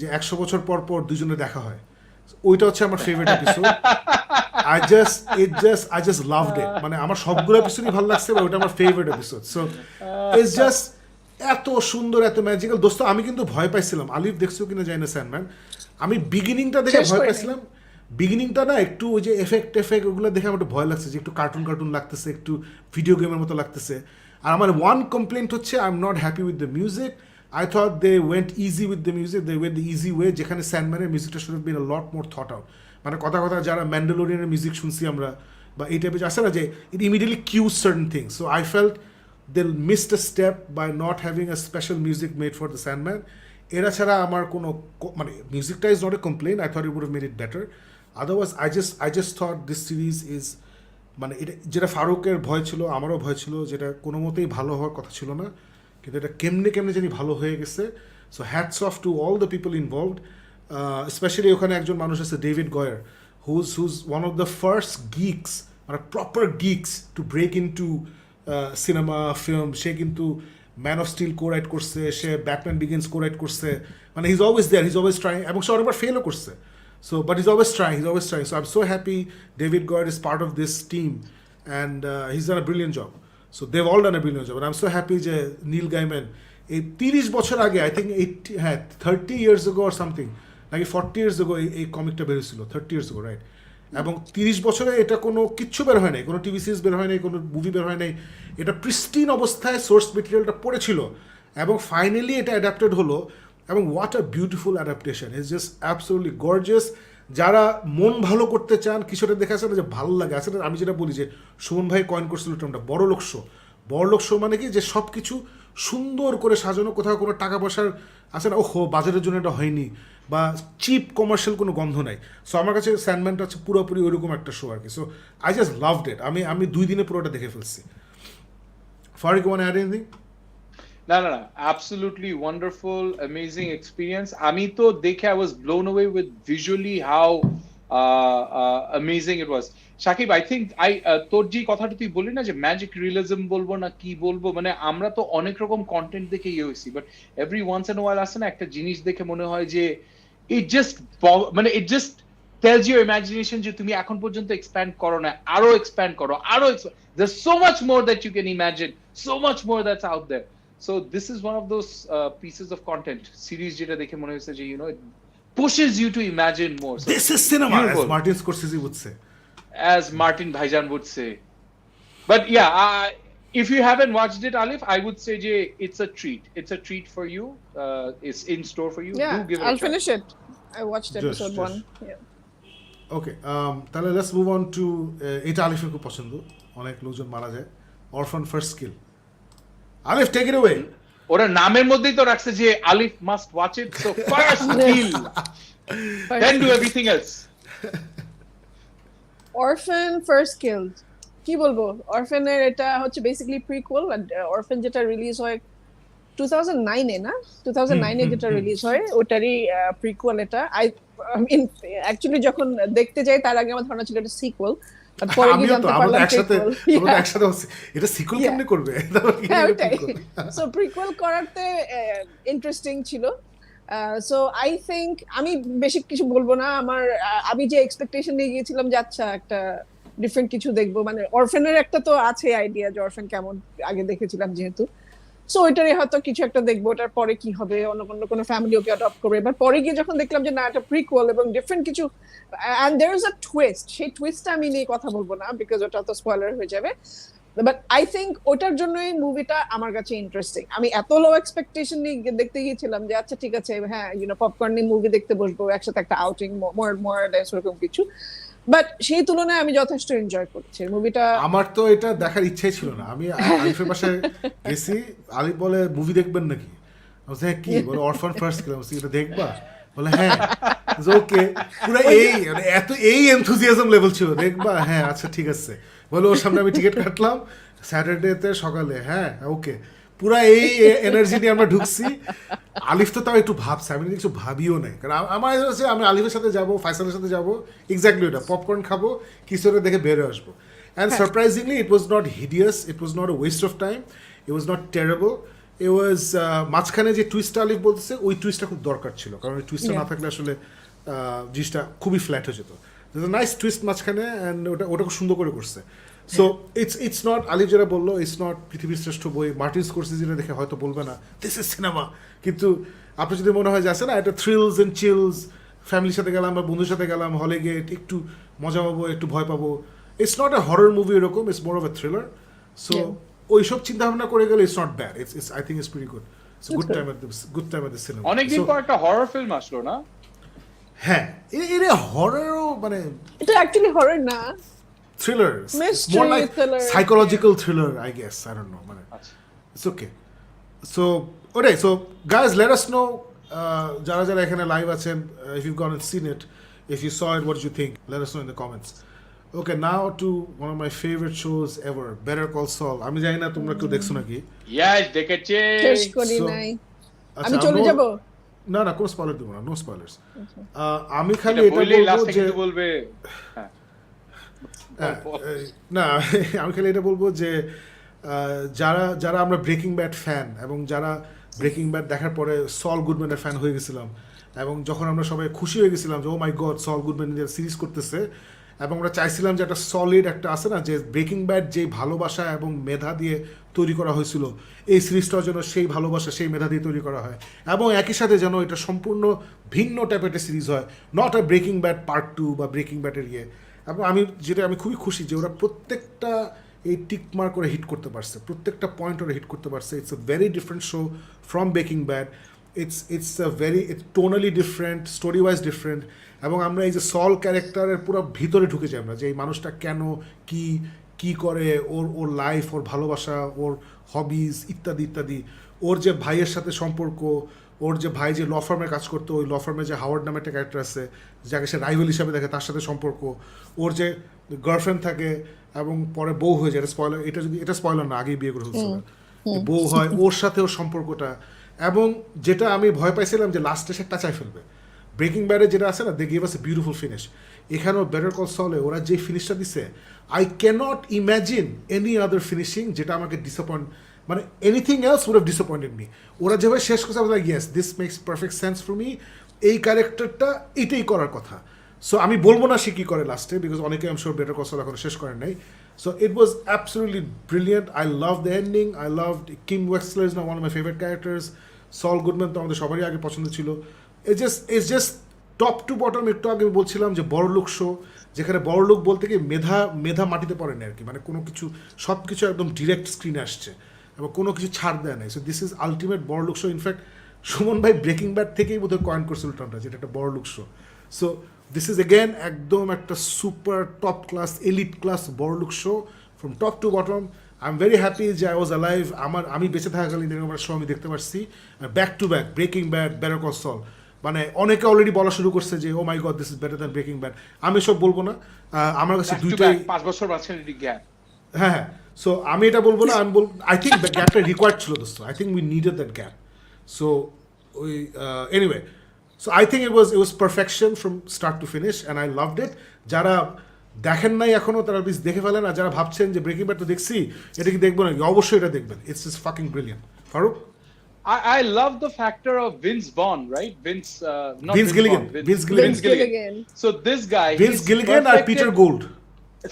যে 100 বছর পর পর দুজনে দেখা হয়, ওইটা হচ্ছে আমার favourite episode. I just loved it. মানে আমার সবগুলো এপিসোডই ভালো লাগছে, বা ওটা আমার favourite episode. So it's just এত সুন্দর, এত ম্যাজিক্যাল। দোস্ত আমি কিন্তু ভয় পাইছিলাম, আলিফ দেখছো কিনা জানি না স্যান্ডম্যান, আমি বিগিনিংটা দেখে ভয় পাইছিলাম। বিগিনিংটা না একটু ওই যে এফেক্ট ওগুলো দেখে আমার একটু ভয় লাগছে, যে একটু কার্টুন লাগতেছে, একটু ভিডিও গেমের মতো লাগতেছে। আর আমার ওয়ান কমপ্লেন্ট হচ্ছে, I am not happy with the music. I thought they went easy with the music, they went the easy way, যেখানে স্যান্ডম্যানের মিউজিকটা should have been a lot more thought out. মানে কথা যারা ম্যান্ডালোরিয়ানের মিউজিক শুনছি আমরা বা এই টাইপের আসে না, যে it immediately cues certain things. So I felt they missed a step by not having a special music made for the Sandman. এরা ছাড়া আমার কোনো মানে মিউজিকটা is not a complain, I thought it would have made it better. Otherwise I just thought this series is, মানে এটা যেটা ফারুকের ভয় ছিল, আমারও ভয় ছিল, যেটা কোনো মতেই ভালো হওয়ার কথা ছিল না, কিন্তু এটা কেমনে জানি ভালো হয়ে গেছে। So hats off to all the people involved, specially ওখানে একজন মানুষ আছে David Goyer, who's one of the first geeks, মানে proper geeks to break in to cinema film. সে কিন্তু ম্যান অফ স্টিল কোরাইট করছে, সে ব্যাটম্যান বিগিনস কোরাইট করছে, মানে he's always there, he's always trying, এবং সে অনেকবার ফেলও করছে। So but he's always trying. So I am so happy David Goyer is part of this team, and he's done a brilliant job. So they've all done a brilliant job, and I'm so happy যে নীল গাইম্যান এই 30 বছর আগে, I think 30 years ago or something, নাকি 40 years ago এই কমিকটা বেরোছিল, 30 years ago, right? এবং 30 বছরে এটা কোনো কিচ্ছু বের হয় নাই, কোনো টিভি সিরিজ বের হয় নাই, কোনো মুভি বের হয় নাই, এটা প্রিস্টিন অবস্থায় সোর্স মেটেরিয়ালটা পড়েছিল, এবং ফাইনালি এটা অ্যাডাপ্টেড হলো। এবং what a beautiful adaptation, it's just absolutely gorgeous. যারা মন ভালো করতে চান, কিছুটা দেখা আছে না যে ভালো লাগে, আসলে আমি যেটা বলি যে সুমন ভাই কয়েন করছিল টার্মটা বড়লোক শো, মানে কি যে সব কিছু সুন্দর করে সাজানো, কোথাও কোনো টাকা পয়সার আছে না, ওহো বাজারের জন্য এটা হয়নি, বা চিপ কমার্শিয়াল কোনো গন্ধ নাই। সো আমার কাছে স্যান্ডম্যানটা হচ্ছে পুরোপুরি ওইরকম একটা শো আর কি। So I just loved it, আমি 2 দিনে পুরোটা দেখে ফেলছি। Farik, want add anything? না, absolutely wonderful, amazing experience. আমি তো দেখে I was blown away with visually how amazing it was. Shakib, I think তোর যে কথাটা তুই বললি না যে ম্যাজিক রিয়েলিজম বলবো না কি বলবো, মানে আমরা তো অনেক রকম কন্টেন্ট দেখে ইয়ে হয়েছি, বাট এভরি ওয়ান্স এন্ড ওয়াইল আসে না একটা জিনিস দেখে মনে হয় যে it just tells your imagination যে তুমি এখন পর্যন্ত এক্সপ্যান্ড করো না, আরো এক্সপ্যান্ড করো, there's so much more that you can imagine, so much more that's out there. So this is one of those pieces of content series যেটা দেখে মনে হয়েছে যে it pushes you to imagine more. So this is cinema, beautiful. As Martin Scorsese would say, as Martin Bhaijan would say. But yeah, if you haven't watched it, Alif, I would say it's a treat for you. It's in store for you. Yeah, do give it I'll a try. finish it. I watched episode 1. Yeah. Okay, তাহলে let's move on to এটা আলিফের খুব পছন্দ, অনেক লোকজন মারা যায়, Orphan First Kill. Alif, take it away. ওরা নামের মধ্যেই তো রাখছে যে Alif must watch it, so first kill, then do everything else. Orphan First Kill, কি বলবো, অরফানের এটা হচ্ছে বেসিক্যালি প্রিকুয়েল। অরফান যেটা রিলিজ হয় 2009 এ না, 2009 এ যেটা রিলিজ হয় ওটারই প্রিকুয়েল এটা। আই মিন অ্যাকচুয়ালি যখন দেখতে যাই তার আগে আমার ধারণা ছিল এটা সিকুয়েল, আর পরে গিয়ে আমিও তো জানতে আমরা তো পারলাম একসাথে prequel. আমরা তো একসাথে বলছি, এটা সিকুয়েল Yeah. কেমনে করবে? তারপর কি হ্যাঁ এটা ওটাই prequel? সো প্রিকুয়েল করাতে ইন্টারেস্টিং ছিল সো আই থিঙ্ক আমি বেশি কিছু বলবো না আমার আমি যে এক্সপেকটেশন নিয়ে গিয়েছিলাম যে আচ্ছা একটা ডিফারেন্ট কিছু দেখবো মানে অরফেনের একটা তো আছে আইডিয়া যে অরফেন কেমন আগে দেখেছিলাম যেহেতু সো ওইটারই হয়তো কিছু একটা দেখবো ওটার পরে কি হবে অন্য কোনো ফ্যামিলি ওকে অ্যাডপ্ট করবে এবার পরে গিয়ে যখন দেখলাম যে না একটা প্রিকুয়েল এবং ডিফারেন্ট কিছু and there is a twist সেই টুইস্টটা আমি নিয়ে কথা বলবো না বিকজ ওটা তো স্পয়লার হয়ে যাবে বাট আই থিঙ্ক ওটার জন্যই মুভিটা আমার কাছে ইন্টারেস্টিং আমি এত লো এক্সপেকটেশন নিয়ে দেখতে গিয়েছিলাম যে আচ্ছা ঠিক আছে হ্যাঁ পপকর্ন নিয়ে মুভি দেখতে বসবো একসাথে একটা আউটিং মোর এরকম কিছু বাট সেই তুলনায় আমি যথেষ্ট এনজয় করছি মুভিটা আমার তো এটা দেখার ইচ্ছাই ছিল না আমি আলিফের বাসায় গেছি আলিফ বলে মুভি দেখবেন নাকি আমি বলছি, হ্যাঁ কি বলে অরফান ফার্স্ট কিল এটা দেখবা বলে হ্যাঁ ওকে পুরো এই এনথুজিয়াজম লেভেল ছিল দেখবা হ্যাঁ আচ্ছা ঠিক আছে বলে ওর সামনে আমি টিকিট কাটলাম স্যাটারডেতে সকালে হ্যাঁ ওকে পুরা এই এনার্জি নিয়ে আমরা ঢুকছি আলিফ তো তাও একটু ভাবছে আমি কিছু ভাবিও নাই কারণ আমার হচ্ছে আমি আলিফের সাথে যাবো ফাইসালের সাথে যাবো এক্স্যাক্টলি ওটা পপকর্ন খাবো কিছু একটা দেখে বেরো আসবো and surprisingly it was not hideous it was not a waste of time it was not terrible it was মাঝখানে যে টুইস্টটা আলিফ বলতেছে ওই টুইস্টটা খুব দরকার ছিল কারণ ওই টুইস্টটা না থাকলে আসলে জিনিসটা খুবই ফ্ল্যাট হয়ে যেত নাইস টুইস্ট মাঝখানে অ্যান্ড ওটা খুব সুন্দর করে করছে সো ইটস নট আলিফ যেটা বললো ইটস নট পৃথিবীর শ্রেষ্ঠ বই মার্টিন স্কোরসেজি যেটা দেখে হয়তো বলবে না দিস ইজ সিনেমা কিন্তু আপনার যদি মনে হয় যে আছে না এটা থ্রিলস অ্যান্ড চিলস ফ্যামিলির সাথে গেলাম বা বন্ধুর সাথে গেলাম হলে গিয়ে একটু মজা পাবো একটু ভয় পাবো it's not a horror movie এরকম it's more of a thriller so ওইসব চিন্তা ভাবনা করে গেলে it's not bad it's I think it's pretty good it's good time at the cinema অনেকদিন পর একটা হরর ফিল্ম আসলো না হ্যাঁ এটা হররও মানে এটা অ্যাকচুয়ালি হরর না thriller. It's Mystery more like thriller. psychological thriller, I guess. I don't know. It's okay. So, okay. So, guys, let us know. Jara jara ekhane live achen. If you've gone and seen it, if you saw it, what did you think? Let us know in the comments. Okay, now to one of my favorite shows ever, Better Call Saul. আমি জানি না তোমরা কেউ দেখছো নাকি? Yes, দেখেছি। শেষ করি নাই আমি চলে যাব না না কোনো স্পয়লার দেব না নো স্পয়লার্স আমি খালি এটা বলবো যে বলবে না আমি খালি এটা বলবো যে যারা যারা আমরা ব্রেকিং ব্যাড ফ্যান এবং যারা ব্রেকিং ব্যাড দেখার পরে সল গুডম্যানের ফ্যান হয়ে গেছিলাম এবং যখন আমরা সবাই খুশি হয়ে গেছিলাম যে oh my god Saul Goodman নিজের সিরিজ করতেছে এবং আমরা চাইছিলাম যে একটা সলিড একটা আছে না যে ব্রেকিং ব্যাড যেই ভালোবাসা এবং মেধা দিয়ে তৈরি করা হয়েছিল এই সিরিজটার জন্য সেই ভালোবাসা সেই মেধা দিয়ে তৈরি করা হয় এবং একই সাথে যেন এটা সম্পূর্ণ ভিন্ন টাইপের একটা সিরিজ হয় not a breaking bad part 2 বা ব্রেকিং ব্যাডের এবং আমি খুবই খুশি যে ওরা প্রত্যেকটা এই টিকমার করে হিট করতে পারছে প্রত্যেকটা পয়েন্ট ওরা হিট করতে পারছে it's a very different show from Breaking Bad it's a very tonally different story wise different এবং আমরা এই যে সল ক্যারেক্টারের পুরো ভিতরে ঢুকে যাই আমরা যে এই মানুষটা কেন কি করে ওর লাইফ ওর ভালোবাসা ওর হবিজ ইত্যাদি ইত্যাদি ওর যে ভাইয়ের সাথে সম্পর্ক ওর যে ভাই যে ল ফার্মে কাজ করতো ওই ল ফার্মে যে হাওয়ার্ড নামে একটা ক্যারেক্টার আছে যাকে সে রাইভাল হিসাবে দেখে তার সাথে সম্পর্ক ওর যে গার্লফ্রেন্ড থাকে এবং পরে বউ হয়ে যায় এটা স্পয়লার না আগেই বিয়ে করে হচ্ছে বউ হয় ওর সাথে ওর সম্পর্কটা এবং যেটা আমি ভয় পাইছিলাম যে লাস্টে সে টাচাই ফেলবে ব্রেকিং ব্যাডে যেটা আছে না they give us a beautiful finish এখানেও বেটার কল সলে ওরা যে ফিনিশটা দিছে I can't imagine any other finishing যেটা আমাকে ডিসঅ্যাপয়েন্ট মানে anything else would have disappointed me ওরা যেভাবে শেষ করছে আমি like yes this makes perfect sense for me এই ক্যারেক্টারটা এটাই করার কথা সো আমি বলবো না সে কী করে লাস্টে বিকজ অনেকে আমি শিওর বেটার কল সল এখন শেষ করেন নাই so it was absolutely brilliant I love the ending I love Kim Wexler is না one of my favourite characters Saul Goodman তো আমাদের সবারই আগে পছন্দ ছিল it's just top to bottom একটু আগে আমি বলছিলাম যে বড়লোক শো যেখানে বড়লোক বলতে কি মেধা মাটিতে পড়ে না আর কি মানে কোনো কিছু সব কিছু একদম ডিরেক্ট স্ক্রিনে আসছে এবং কোনো কিছু ছাড় দেয় নাই সো দিস ইজ আলটিমেট বড়লোক শো ইনফ্যাক্ট সুমন ভাই ব্রেকিং ব্যাড থেকেই বোধহয় কয়েন করছিল টার্মটা যেটা একটা বড়লোক show so this is again একদম একটা super top class elite class বড়লোক show from top to bottom I am very happy যে আই ওয়াজ অ্যালাইভ আমি বেঁচে থাকাকালীন এরকম শো আমি দেখতে পারছি back to back Breaking Bad Better call Saul মানে অনেকে অলরেডি বলা শুরু করছে যে oh my god this is better than Breaking Bad আমি সব বলবো না আমার কাছে দুইটাই 5 বছর মাঝখানে গ্যাপ হ্যাঁ সো আমি এটা বলবো না আমি বলবো আই থিঙ্ক দ্য গ্যাপটা রিকোয়ার্ড ছিল দোস্ত I think we needed that gap so ওই anyway so I think it was perfection from start to finish and I loved it যারা দেখেন নাই এখনো তারা প্লিজ দেখে ফেলেন, আর যারা ভাবছেন যে ব্রেকিং ব্যাড তো দেখছি এটা কি দেখবো নাকি, অবশ্যই এটা দেখবেন, it's is fucking brilliant. Faruk? I love the factor of Vince Vaughn, right? Not Vince Gilligan. Vaughn, Vince Gilligan. Vince Gilligan. So this guy, Vince he's Gilligan আর perfected- Peter Gould.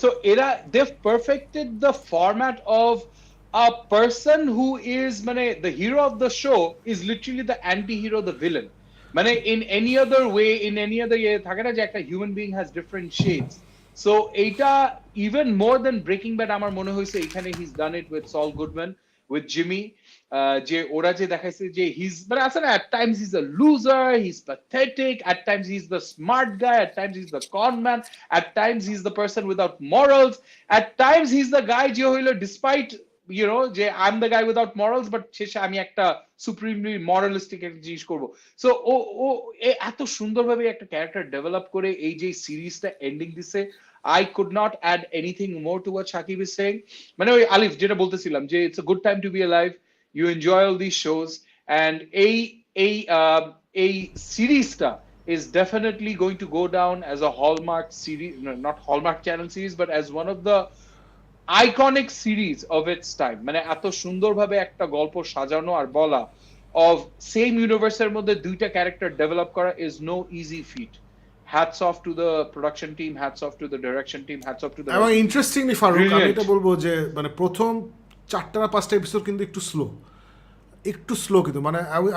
So they've perfected the format of a person who is the hero of the show is literally the anti-hero, the villain. In any other way, in any other way, থাকে না যে একটা human being has different shades. So এটা even more than Breaking Bad আমার মনে হয়েছে এখানে he's done it with Saul Goodman, with Jimmy. যে ওরা যে দেখাইছে যে he's আছে না, at times he's a loser, he's pathetic, at times he's the smart guy, at times he's the con man, at times he's the person without morals, at times he's the guy যে হইলো despite যে I'm the guy without morals, but শেষে আমি একটা supremely moralistic একটা জিনিস করবো। So ও এত সুন্দরভাবে একটা ক্যারেক্টার ডেভেলপ করে এই যে সিরিজটা এন্ডিং দিছে, I could not add anything more to what Shakib is saying. ওই আলিফ যেটা বলতেছিলাম যে it's a good time to be alive, you enjoy all these shows, and a সিরিজটা is definitely going to go down as a Hallmark series, no, not Hallmark Channel series, but as one of the iconic series of its time. এত সুন্দরভাবে একটা গল্প সাজানো আর বলা of same universe-এর মধ্যে দুইটা character develop করা is no easy feat. Hats off to the production team, hats off to the direction team, hats off to the এবং ইন্টারেস্টিংলি ফারুক আমি Brilliant. এটা বলবো যে প্রথম 4টা না 5টা এপিসোড কিন্তু একটু স্লো কিন্তু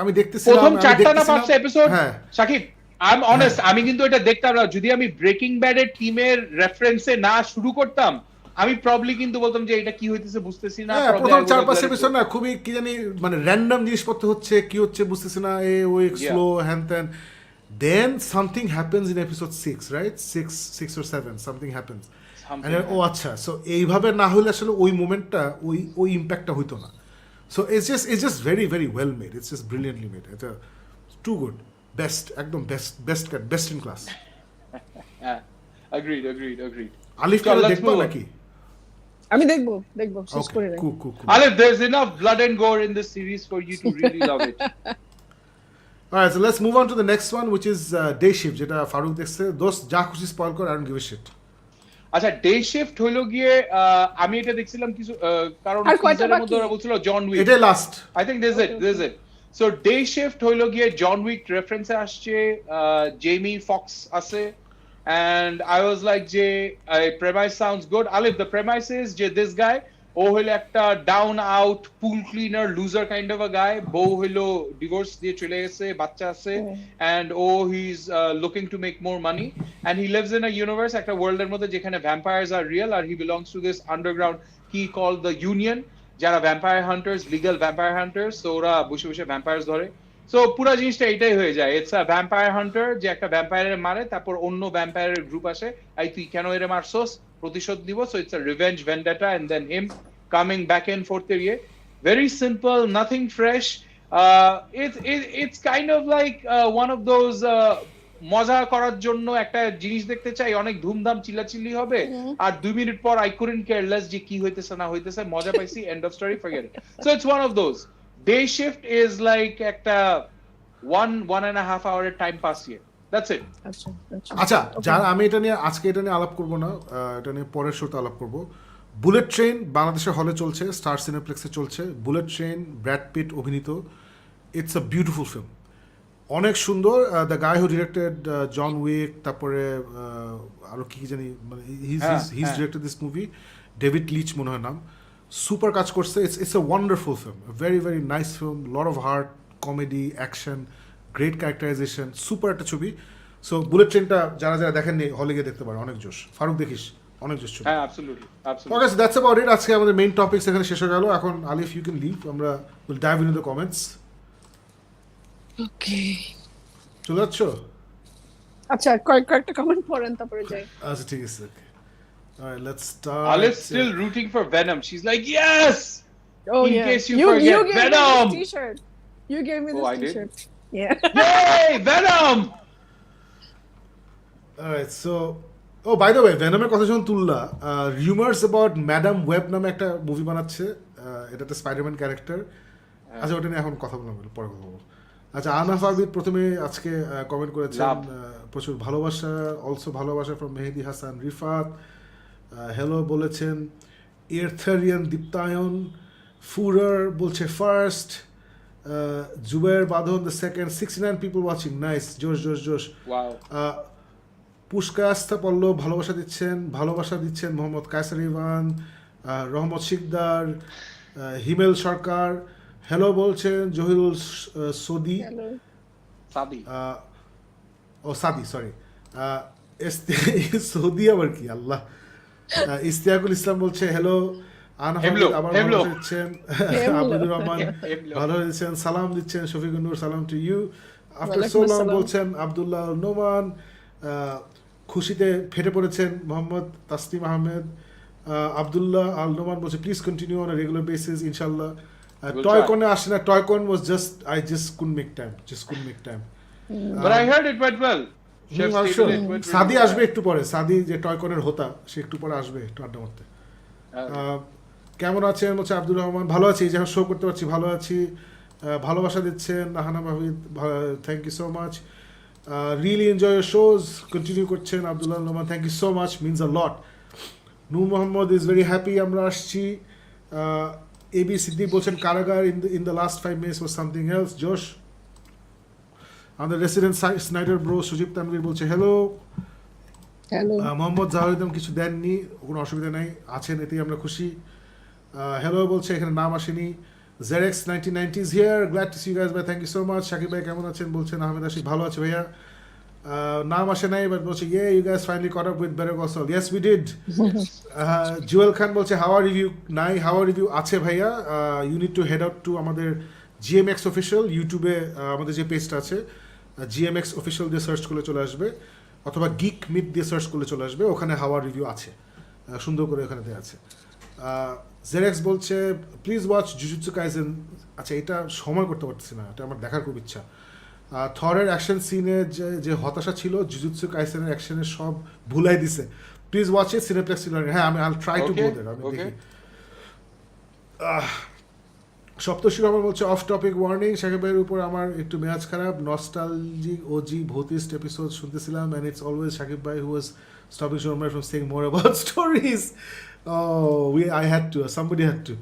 আমি দেখতেছিলাম প্রথম 4টা না 5টা এপিসোড হ্যাঁ শাকিব, I'm honest, আমি কিন্তু এটা দেখতাম না। যদি আমি ব্রেকিং ব্যাড এর টিমের রেফারেন্সে না শুরু করতাম, আমি প্রবলি কিন্তু বলতাম যে এটা কি হইতেছে বুঝতেছি না। হ্যাঁ, probably প্রথম I would have 4-5 let it episode go. না খুবই কি জানি র্যান্ডম জিনিসপত্র হচ্ছে, কি হচ্ছে বুঝতেছি না, ওই স্লো হ্যান ত্যান। Then something happens in episode 6, right? 6 or 7, something happens. Something And then, আচ্ছা, so এইভাবে না হলে আসলে ওই মোমেন্টটা ওই ইম্প্যাক্টটা হইতো না। So it's just very very well made. It's just brilliantly made. It's too good. Best, একদম best in class. Agreed. আলিফ চল, let's দেখবা move on. নাকি? আমি দেখবো শেষ করে Okay, নাই। cool. Alif, there's enough blood and gore in this series for you to really love it. Alright, so let's move on to the next one, which is Day Shift, যেটা ফারুক দেখছে। দোস্ত যা খুশি স্পয়েল কর, I don't give a shit. আচ্ছা, day shift হইলো গিয়ে আমি এটা দেখছিলাম কিছু কারণ আর কয়টা teaser-এর বাকি? মধ্যে ওরা বলছিল জন উইক। এটাই last. I think this is it. So day shift হইলো গিয়ে জন উইক রেফারেন্সে আসছে, জেমি ফক্স আছে, and I was like যে premise sounds good. Alif, the premise is যে this guy ও হইলো একটা down out pool cleaner loser kind of a guy, বউ হইলো ডিভোর্স দিয়ে চলে গেছে, বাচ্চা আছে, and he's looking to make more money, and he lives in a universe, একটা ওয়ার্ল্ডের মধ্যে যেখানে vampires are real, আর he belongs to this underground কি called the Union, যারা vampire hunters, legal vampire hunters. তো ওরা বসে বসে ভ্যাম্পায়ার্স ধরে। সো পুরো জিনিসটা এটাই হয়ে যায়, ইটস আ ভ্যাম্পায়ার হান্টার যে একটা ভ্যাম্পায়ারের মারে, তারপর অন্য ভ্যাম্পায়ারের গ্রুপ আসে, তুই কেন এর মারছস, প্রতিশোধ নিব। So it's a revenge vendetta, and then him coming back and forth এর very simple, nothing fresh. It's kind of like one of those মজা করার জন্য একটা জিনিস দেখতে চাই, অনেক ধুমধাম চিল্লাচিল্লি হবে, আর 2 মিনিট পর আই কুডন্ট কেয়ার লেস যে কি হইতেছে না হইতেছে, মজা পাইছি, end of story, forget it. So it's one of those. Day Shift is like একটা 1.5 আওয়ারের time pass here, that's it. আচ্ছা, যারা আমি এটা নিয়ে আলাপ করব না, এটা নিয়ে পরের শোতে আলাপ করব। বুলেট ট্রেন বাংলাদেশের হলে চলছে, স্টার সিনেপ্লেক্সে চলছে। বুলেট ট্রেন, ব্র্যাড পিট অভিনীত, ইটস আ বিউটিফুল ফিল্ম, অনেক সুন্দর। The guy who directed John Wick, তারপরে আরো কি জানি, he's directed this movie, David Leitch মনে হয় নাম, সুপার কাজ করছে। It's a wonderful film, very very nice film, lot of heart, comedy, action, great characterization, super একটা ছবি। সো বুলেট ট্রেনটা যারা দেখেননি হলে গিয়ে দেখতে পারো, অনেক জোশ। ফারুক দেখিস, অনেক জোশ ছবি। হ্যাঁ, absolutely. Okay, so that's about it. আজকে আমাদের মেইন টপিকস এখানে শেষ হয়ে গেল। এখন আলিফ, ইউ ক্যান লিভ, আমরা will dive into the comments. Okay, চলে যাচ্ছ? আচ্ছা, কয়েকটা কমেন্ট পড়েন তারপরে যাই। আচ্ছা, ঠিক আছে। Alright, let's start. Alif's still rooting for Venom. She's like, yes! Oh In yeah. case you you forget, gave Venom! me this t-shirt. You gave me this I did? t-shirt. Yeah. Yay, Venom! Alright, so by the way, ভেনমের কথা যখন তুললা, rumours about madam web নামে একটা movie বানাচ্ছে, এটাতে Spiderman character. আচ্ছা, ওটা নিয়ে এখন কথা বললাম, পরে কথা বলবো। আচ্ছা, আনাফ আবিদ প্রথমে আজকে কমেন্ট করেছেন, প্রচুর ভালোবাসা, অলসো ভালোবাসা ফ্রম মেহেদি হাসান রিফাত, হ্যালো বলেছেন এর্থারিয়ান দীপ্তায়ন, ফুরার বলছে ফার্স্ট, জুবের বাঁধন the second, 69 people watching, nice, জোশ। Wow. পুষ্কাস্তা পল্লব ভালোবাসা দিচ্ছেন মোহাম্মদ কায়সার ইভান, রহমত শিকদার, হিমেল সরকার হ্যালো বলছেন, জহিরুল সৌদি, Hello. Sadi. সাদি সরি, সৌদি আবার কি আল্লাহ, ইস্তিয়াকুল ইসলাম বলছে হ্যালো, হেমলো, আবার হেমলো। ভালো দিচ্ছেন, আবুদুর রহমান হেমলো। ভালো দিচ্ছেন, সালাম দিচ্ছেন, শফিকুর নূর সালাম টু ইউ, আফটার ওয়ালাইকুম সো লং আসসালাম। বলছেন আব্দুল্লাহ আল নোমান, খুশিতে ফেটে পড়েছেন মোহাম্মদ তাসলিম আহমেদ, আব্দুল্লাহ আল নোমান বলছে please continue on regular basis ইনশাল্লাহ। We'll টয়কনে আসে না, Toycon was just I just couldn't make time. But I heard it went well. Chef stated it went really সাদি well. আসবে একটু পরে, সাদি যে টয়কনের হোতা সে একটু পরে আসবে একটু আড্ডা মারতে। কেমন আছেন বলছে আব্দুর রহমান, ভালো আছি, যখন শো করতে পারছি ভালো আছি, ভালোবাসা দিচ্ছেন Ahana Mahbid, thank you so much, really enjoy your shows, continue করছেন Abdullah Rahman, thank you so much, means a lot. Noor Mohammad is very happy আমরা আসছি। এবি সিদ্দিক বলছেন Karagar in the last 5 minutes was something else, জোশ। আমাদের resident Snyder bro Sujib Tanvir বলছে হ্যালো। Hello. মোহাম্মদ জাহিদম কিছু দেননি, কোনো অসুবিধা নাই, আছেন এতেই আমরা খুশি। হ্যালো বলছে, এখানে নাম আসেনি। Xerox 1990 is here, glad to see you guys ভাই, thank you so much. Shakib ভাই কেমন আছেন বলছেন, আহমেদ আশিক ভালো আছে ভাইয়া। নাম আসে নাই বাট বলছে you guys finally caught up with better call Saul, yes we did. Jewel Khan বলছে হাওয়ার রিভিউ নাই, হাওয়ার রিভিউ আছে ভাইয়া, you need to head out to আমাদের জিএমএক্স অফিসিয়াল ইউটিউবে, আমাদের যে পেজটা আছে জিএমএক্স অফিসিয়াল দিয়ে সার্চ করলে চলে আসবে, অথবা গিক মিথ দিয়ে সার্চ করলে চলে আসবে, ওখানে হাওয়ার রিভিউ আছে, সুন্দর করে ওখানে দেওয়া আছে। জেরেক্স বলছে প্লিজ ওয়াচ জুজুৎসু কাইসেন, আচ্ছা এটা সময় করতে পারতেছি না, এটা আমার দেখার খুব ইচ্ছা। থরের অ্যাকশন সিনে যে হতাশা ছিল জুজুৎসু কাইসেনের অ্যাকশনে সব ভুলাই দিছে, প্লিজ ওয়াচ ইট সিনেপ্লেক্স, হ্যাঁ আমি আই ট্রাই টু গো দেয়ার, আমি দেখি। সপ্তর্ষি রহমান বলছে অফ টপিক ওয়ার্নিং, শাকিব ভাইয়ের উপর আমার একটু মেজাজ খারাপ, নস্টালজিক ওজি ভূতিস্ট এপিসোড শুনতেছিলাম অ্যান্ড ইটস অলওয়েজ শাকিব ভাই who was stopping Sharma from saying more about stories. I had to, somebody had to.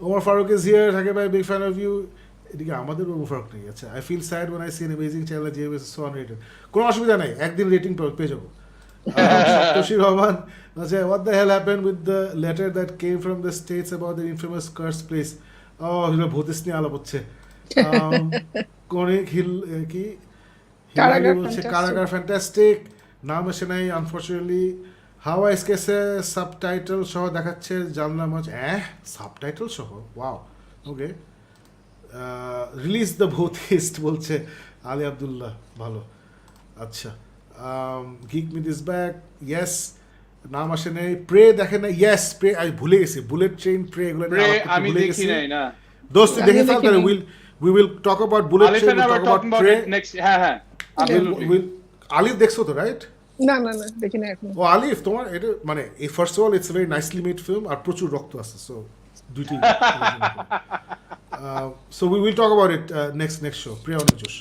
Omar Farooq is here, Shakib ভাই big fan of you. এদিকে আমাদের ওমর ফারুক নেই, আচ্ছা। I feel sad when I see an amazing channel like JBS is so unrated. কোনো অসুবিধা নাই, একদিন rating পেয়ে যাবো। সপ্তর্ষি রহমান বলছে what the hell happened with the letter that came from the States about the infamous cursed place? ভূতিস নিয়ে আলাপ হচ্ছে। কনিক হিল কি কারাগার বলছে fantastic. কারাগার ফ্যান্টাস্টিক, নাম এসে নাই আনফর্চুনেটলি। হাওয়া এসকেসে সাবটাইটেল সহ দেখাচ্ছে জানলা মাছ, সাবটাইটেল সহ, ওয়াও, ওকে। রিলিজ দ্য ভূতিস্ট বলছে আলী আব্দুল্লাহ, ভালো, আচ্ছা। Geek myth is back, yes, নাম আসে নেই। প্রে দেখে না, ইয়েস প্রে, আমি ভুলে গেছি, বুলেট ট্রেন, প্রে এগুলো নিয়ে আলাপ করতে আমি ভুলে দেখি গেছি। নাই না। দোস্ত আমি দেখে ফেল, দেখিনি। তাহলে we will talk about bullet Alif train, and I we'll were talk about talking about Prey. it next. হ্যাঁ, absolutely. আলিফ দেখছো তো, রাইট? না দেখি না এখন। ও আলিফ, তোমার এটা মানে first of all it's very nicely made film, আর প্রচুর রক্ত আছে, সো দুইটি। So we will talk about it next show, Prey অনেক জোশ।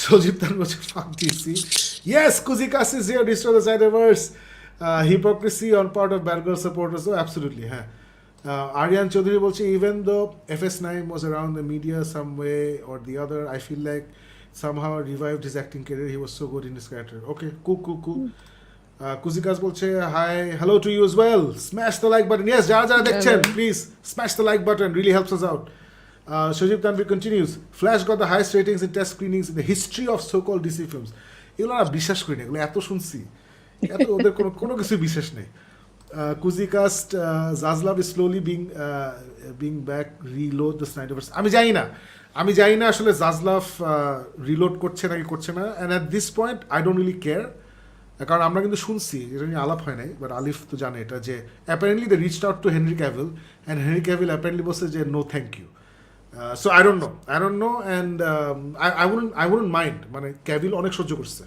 সজীব তার বলছে fuck DC, yes Kuzikas is here, destroy the Snyderverse, hypocrisy on part of bad girl supporters, so absolutely, হ্যাঁ। Aryan Chaudhary বলছে even though FS9 was around the media some way or the other, I feel like somehow revived his acting career, he was so good in his character. Okay, cool. Kuzikas বলছে hi, hello to you as well, smash the like button, yes, যারা দেখছেন please smash the like button, really helps us out. Shojib Tanvi continues, Flash got the highest ratings in test screenings in the history of so-called DC films. এগুলো না বিশ্বাস করি না, এগুলো এত শুনছি, এত ওদের কোনো কিছু বিশেষ নেই। কুজিকাস্ট জাজলাভ is slowly being back reload the Snyderverse, আমি জানি না আসলে জাজলাভ রিলোড করছে নাকি করছে না, and at this point I don't really care, কারণ আমরা কিন্তু শুনছি, এটা নিয়ে আলাপ হয় নাই, বাট আলিফ তো জানে এটা, যে apparently they reached out to Henry Cavill and Henry Cavill apparently বলছে যে no thank you. So I don't know and I wouldn't mind, মানে ক্যাভিল অনেক সহ্য করছে,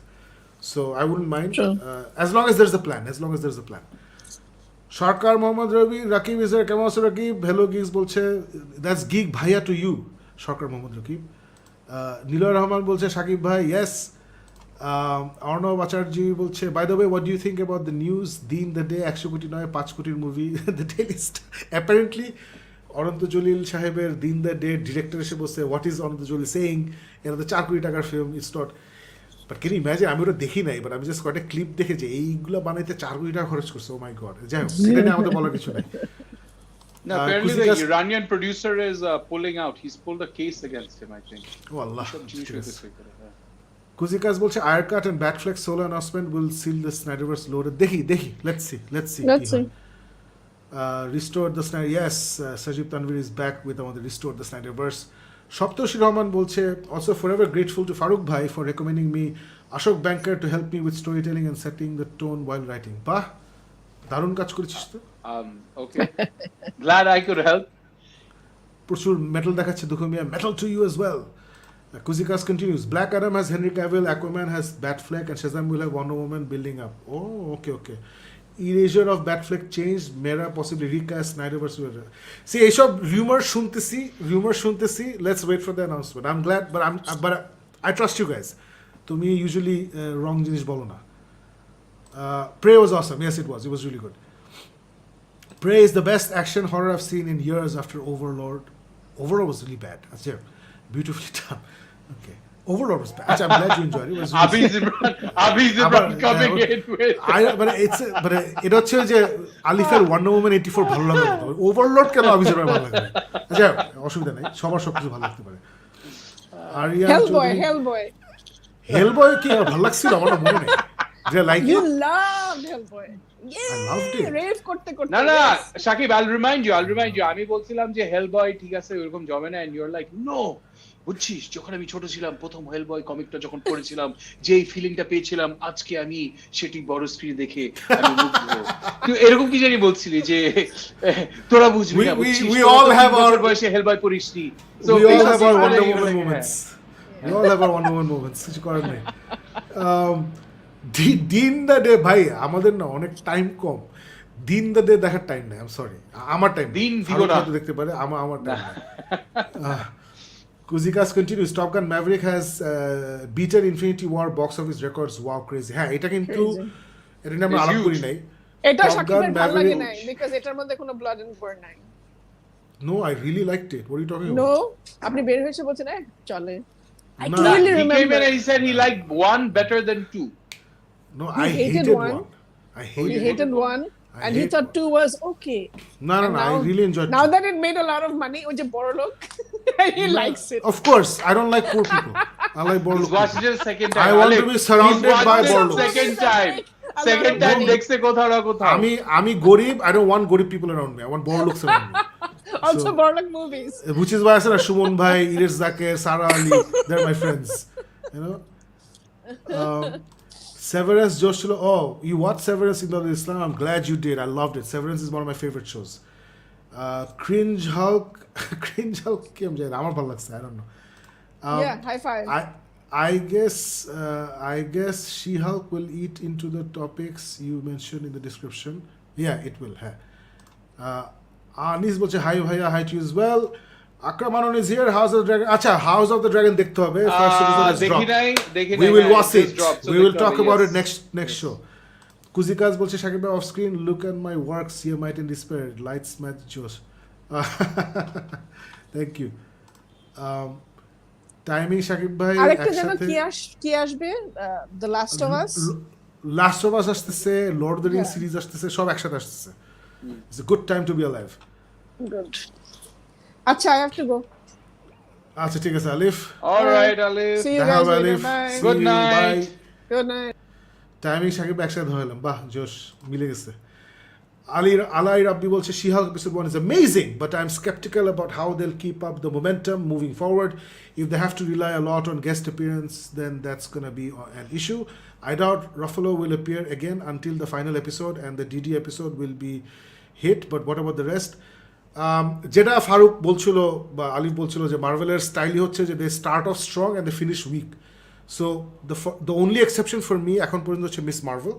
so I wouldn't mind, as long as there's a plan. Sarkar Mohammad Robi, Rakib is there, কেমন আছো Rakib? Hello gigs বলছে that's gig ভাইয়া টু ইউ, সরকার মোহাম্মদ রাকিব। নীলয় রহমান বলছে শাকিব ভাই, ইয়েস। অর্ণব আচার্যি বলছে by the way what do you think about the news Din the day 100 crore নয় 5 কোটির movie the daily star apparently Ananta Jalil সাহেবের দিন দ্য ডে ডিরেক্টর এসে বলছে what is Ananta Jalil saying এটা তো 4 কোটি টাকার film it's not but can you imagine আমি ওটা দেখি নাই বাট আমি জাস্ট কয়েকটা ক্লিপ দেখেছি এইগুলো বানাইতে 4 কোটি টাকা খরচ করছে ও মাই গড যাই হোক এটা নিয়ে আমাদের বলার কিছু নাই No, apparently the Iranian producer is pulling out. He's pulled a case against him, I think. O Allah Kuzikas Kuzikas বলছে Ayer cut and Batfleck's solo announcement will seal the Snyderverse loaded দেখি let's see restore the Snyder yes Sajib Tanvir is back with আমাদের restore the Snyderverse Saptarshi Rahman বলছে also forever grateful to Faruk ভাই for recommending me Ashok Banker to help me with story telling and setting the tone while writing বাহ দারুণ কাজ করেছিস তো Okay. Glad I could help. প্রচুর metal দেখাচ্ছে দুঃখ মিয়া metal to you as well Kuzikas continues Black Adam has Henry Cavill, Aquaman has Batfleck and Shazam will have Wonder Woman building up. Oh, okay. Erasure of Batfleck changed, Mera possibly recast Snyderverse. See, এইসব rumor শুনতেছি. Let's wait for the announcement. I'm glad, but I trust you guys. তুমি usually wrong জিনিস বলো না. Prey was awesome. Yes, it was. It was really good. Prey is the best action horror I've seen in years after Overlord. Overlord was really bad. That's it. Beautifully done. Okay. Overlord was bad. I'm glad you enjoyed it. It was Abhi Zimran coming in with. But it হচ্ছে যে আলিফের Wonder Woman 84 ভালো লাগে না। Overlord কেন আবি জিমরান ভালো লাগে? আচ্ছা অসুবিধা নাই। সবার সবকিছু ভালো লাগতে পারে। আরিয়া Hellboy কি ভালো লাগছিল আমার মনে নেই। Did I like You it? loved Hellboy. Yeah, I loved it. rave করতে না Shakib, I'll remind you. আমি বলছিলাম যে Hellboy ঠিক আছে ওরকম জমে না and you're like no বুঝছিস যখন আমি ছোট ছিলাম প্রথম Hellboy কমিকটা যখন পড়েছিলাম যেই ফিলিংটা পেয়েছিলাম আজকে আমি সেটি বড় স্ক্রিনে দেখে আমি মুগ্ধ তুই এরকম কি জানি বলছিলি যে তোরা বুঝবি না বুঝছিস we all have our বয়সে Hellboy পড়িসনি so we all have our Wonder Woman moments we all have our Wonder Woman moments কিছু করার নেই দিন দ্য ডে ভাই আমাদের না অনেক টাইম কম দিন দ্য ডে দেখার টাইম নেই আই এম সরি আমার টাইম দিন দিগোনা দেখতে পারে আমার time Kuzikas continues Top Gun Maverick has beaten Infinity War box office records wow crazy হ্যাঁ এটা কিন্তু এটা নিয়ে আমরা আলাপ করি নাই এটা শাকিবের ভালো লাগে নাই because এটার মধ্যে কোনো blood and gore নাই No I really liked it what are you talking about No আপনি বের হয়েছে বলছেন না চলে I No. clearly he remember came in and he said he liked one better than two No, He I hated hated one. one. I hated he hated one I and he hate thought one. two was okay No, And I really enjoyed now two. that it made a lot of money ওই যে বড় লোক he likes it Of course, I don't like poor people. I like Borlo. he's watched it a second time I want to be surrounded by Borlo Borlo. second time money. দেখছে কোথাও না কোথাও আমি গরিব I don't want গরিব people around me. I want Borlo looks around me. also বড় লোক movies Which is why I said Shumon Bhai, Iris Zakir, Sara Ali, they're my friends. You know? Severance, Josh, oh, you watched Severance in the Islam? I'm glad you did. I loved it. Severance is one of my favorite shows. Cringe Hulk, কি আমি জানি না, আমার ভালো লাগছে, I don't know. yeah high five I guess She-Hulk will eat into the topics you mentioned in the description. Yeah, it will. Anis বলছে hi bhaiya, hi to you as well. Akram Anon is here. House of the Dragon. আচ্ছা, House of the Dragon দেখতে হবে. First episode has dropped. We will watch it. We will talk about it next show. Kuzikas বলছে শাকিব ভাই off screen look at my works here might in despair lights match Josh. Thank you. Timing Shakib ভাই আরেকটা যেন কি আসবে The Last of Us Last of Us আসতেছে Lord of the Rings series আসতেছে সব একসাথে আসতেছে It's a good time to be alive. Good. আচ্ছা I have to go. আচ্ছা ঠিক আছে আলিফ. All right Alif. See you guys later. Bye. Good night. Good night. Timing Sakib একসাথে ধরলাম বাহ জোশ মিলে গেছে আলাই রাব্বি বলছে She-Hulk episode 1 is amazing but I'm skeptical about how they'll keep up the momentum moving forward if they have to rely a lot on guest appearance then that's gonna be an issue I doubt Ruffalo will appear again until the final episode and the DD episode will be hit but what about the rest যেটা ফারুক বলছিল বা আলিফ বলছিল যে মার্ভেলের স্টাইলই হচ্ছে যে they start off strong and they finish weak so the only exception for me এখন পর্যন্ত হচ্ছে মিস মার্ভেল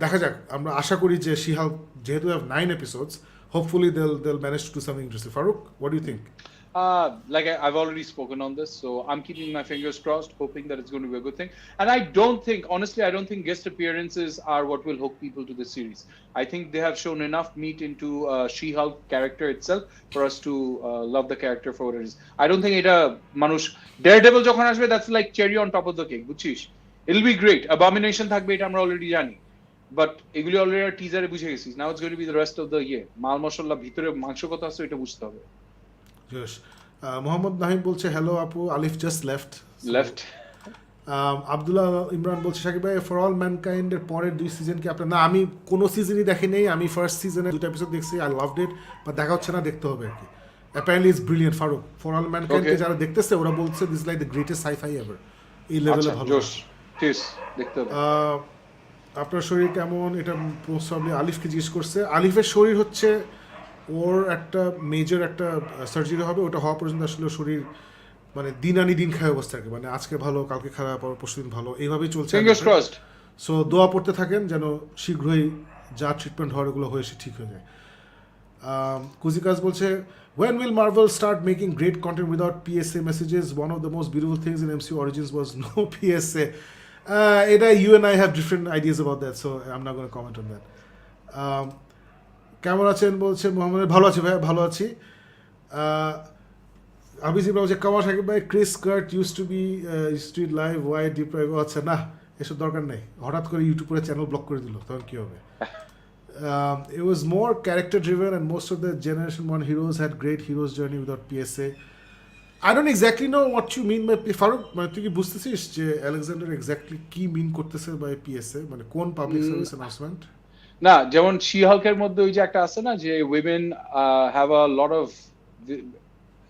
দেখা যাক আমরা আশা করি যে She-Hulk যেহেতু have 9 episodes hopefully they'll manage to do something interesting Farooq what do you think Like I've already spoken on this, so I'm keeping my fingers crossed, hoping that it's going to be a good thing. And I don't think, honestly, I don't think guest appearances are what will hook people to this series. I think they have shown enough meat into She-Hulk character itself for us to love the character for what it is. I don't think Daredevil যখন আসবে, that's like cherry on top of the cake, বুঝছিস? It'll be great. Abomination থাকবে, এটা আমরা already জানি. But এগুলি already টিজারে বুঝে গেছিস. Now it's going to be the rest of the year. মাল মশলা ভিতরে মাংস কত আছে এটা বুঝতে হবে। Yes. মোহাম্মদ নাহিম বলছে হ্যালো আপু, আলিফ জাস্ট লেফট। আব্দুল্লাহ ইমরান বলছে শাকিব ভাই ফর অল ম্যানকাইন্ড এর পরের 2 সিজন কি আপনার? না, আমি কোনো সিজনই দেখি নেই। আমি ফার্স্ট সিজনে 2টা এপিসোড দেখছি, আই লাভড ইট, বাট দেখা হচ্ছে না, দেখতে হবে আর কি। Apparently it's brilliant. Faruk, for all ম্যানকাইন্ডকে যারা দেখতেছে ওরা বলছে this like the greatest scifi ever. এই লেভেলে ভালো। দেখতে হবে। আপনার শরীর কেমন, এটা প্রবলি আলিফকে জিজ্ঞেস করছে। আলিফের শরীর হচ্ছে, ওর একটা মেজর একটা সার্জারি হবে, ওটা হওয়া পর্যন্ত আসলে শরীর মানে দিন আনি দিন খায় অবস্থা আর কি। মানে আজকে ভালো, কালকে খারাপ, পরশুদিন ভালো, এইভাবেই চলছে। সো দোয়া পড়তে থাকেন যেন শীঘ্রই যা ট্রিটমেন্ট হওয়ার ওগুলো হয়ে সে ঠিক হয়ে যায়। কুজিকাজ বলছে when will Marvel start making great content without PSA messages? One of the most beautiful things in MCU Origins was no PSA. You and I have different ideas about that, so I'm not going to comment on that. কেমন আছেন বলছে মোহাম্মদ। ভালো আছি ভাই, ভালো আছি। আবিজি বলছে কামাল শাকিব ভাই Chris Kart use to be street live why deprive. আচ্ছা, না এসব দরকার নেই। হঠাৎ করে ইউটিউবে চ্যানেল ব্লক করে দিল, তখন কী হবে? It was more character driven and most of the Generation 1 heroes had great hero's journey without PSA. I don't exactly know what you mean by Faruk, মানে তুই কি বুঝতেছিস যে আলেকজান্ডার এক্স্যাক্টলি কি মিন করতেছে বাই PSA, মানে কোন পাবলিক সার্ভিস অ্যানাউন্সমেন্ট? না, যেমন She-Hulk-এর মধ্যে ওই যে একটা আছে না যে women have a lot of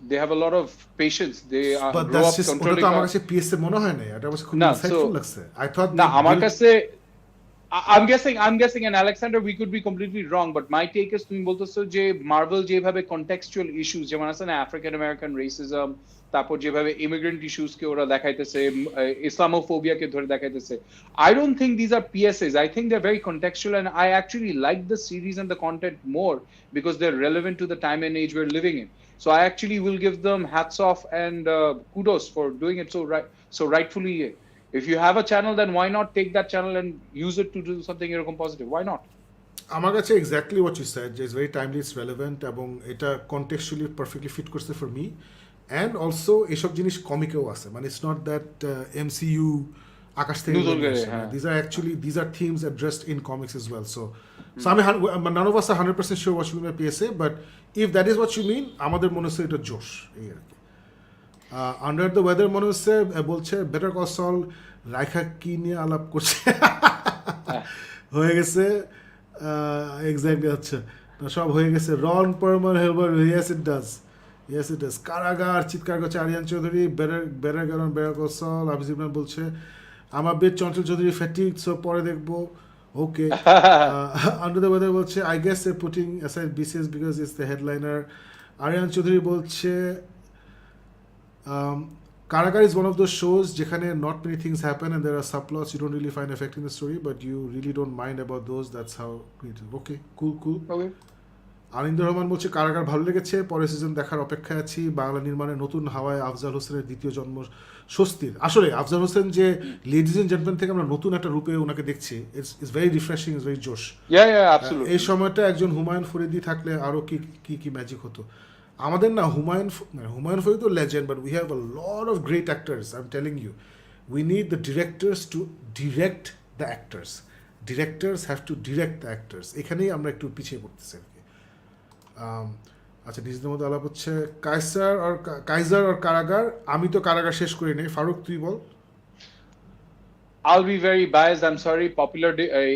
they have a lot of patience, they grow up controlling. আমার কাছে PSA মনে হয় না, এটা খুব insightful লাগছে। I thought না, আমার কাছে I'm guessing, and Alexander, we could be completely wrong, but my take is তুমি বলতেছো যে মার্ভেল যেভাবে contextual issues যেমন আছে না আফ্রিকান আমেরিকান রেসিজম, তারপর যেভাবে ইমিগ্রেন্ট ইস্যুস কে ওরা দেখাইতেছে, ইসলামোফোবিয়া কে ধরে দেখাইতেছে, I don't think these are PSAs. I think they're very contextual, and I actually like the series and the content more because they're relevant to the time and age we're living in. So I actually will give them hats off and kudos for doing it so rightfully. If you have a channel, then why not take that channel and use it to do something এরকম positive? Why not? আমার কাছে exactly what you said, is very timely, it's relevant, এবং এটা contextually perfectly fit করছে for me. And also এসব জিনিস কমিকেও আছে, মানে it's not that MCU আকাশ থেকে these are themes addressed in comics as well. So none of us are 100% sure what you mean by PSA, but if that is what you mean, আমাদের মনে হচ্ছে এটা জোশ এই আর কি। আন্ডার দ্য ওয়েদার মনে হচ্ছে বলছে বেটার কল সল রাইখা কি নিয়ে আলাপ করছে হয়ে গেছে এক্স্যাক্টলি। আচ্ছা, সব হয়ে গেছে। রন পারমার হেলবার, ইয়েস ইট ডাজ। কারাগার চিৎকার করছে আরিয়ান চৌধুরী। বেটার গেলাম better call Saul. Abij Imran বলছে আমার বেদ চঞ্চল চৌধুরী ফ্যাটিক, সো পরে দেখবো। ওকে। আন্ডার দ্য ওয়েদার বলছে I guess a putting aside BCS because it's the headliner. Ariyan Chowdhury বলছে Karagar is one of those shows যেখানে not many things happen and there are subplots you don't really find affecting the story, but you really don't mind about those. That's how creative. Okay, cool. Okay. আনিন্দুর Rahman বলছে কারাগার ভালো লেগেছে, পরের season দেখার অপেক্ষায় আছি। বাংলা নির্মাণে নতুন হাওয়ায় আফজাল হোসেনের দ্বিতীয় জন্ম স্বস্তির। আসলে আফজাল হোসেন যে লেডিজ এন্ড জেন্টলম্যান থেকে আমরা নতুন একটা রূপে ওনাকে দেখছি, it's very refreshing, it's very জোশ। এই সময়টা একজন হুমায়ুন ফরিদি থাকলে আরো কি ম্যাজিক হতো। আমাদের না হুমায়ুন ফরিদ তো legend, but we have a lot of great actors. I am telling you, we need the directors to direct the actors. Directors have to direct the actors. এখানেই আমরা একটু পিছিয়ে পড়তেছি আর কি। আচ্ছা, নিজেদের মধ্যে আলাপ হচ্ছে কাইজার আর কারাগার। আমি তো কারাগার শেষ করি নাই। ফারুক, তুই বল। I'll be very biased, I'm sorry, popular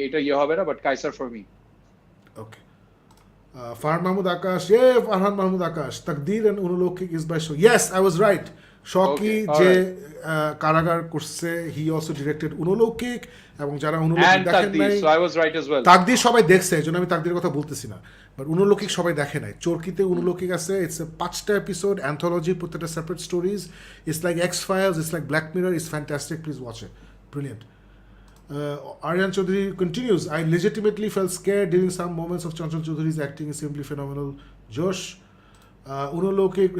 এটা ইয়ে হবে না, but Kaiser for me. Okay. Farhan Mahmoud Akash, Farhan Mahmoud Akash, Takdir and Unulokik is by Shoki. Yes, I was right. Shoki যে কারাগার করছে, he also directed Unulokik, এবং যারা Unulokik দেখেন নাই, so I was right as well. তাকদির সবাই দেখছে, এজন্য আমি তাকদির কথা বলতেছি না, বাট Unulokik সবাই দেখে নাই। চরকিতে Unulokik আছে, it's a 5টা এপিসোড, anthology, প্রত্যেকটা separate stories, it's like X-Files, it's like Black Mirror, it's fantastic, please watch it, brilliant. Aryan Chaudhary continues, I legitimately felt scared during some moments of Chanchal Chaudhary's acting is simply phenomenal. Josh, Unulokik,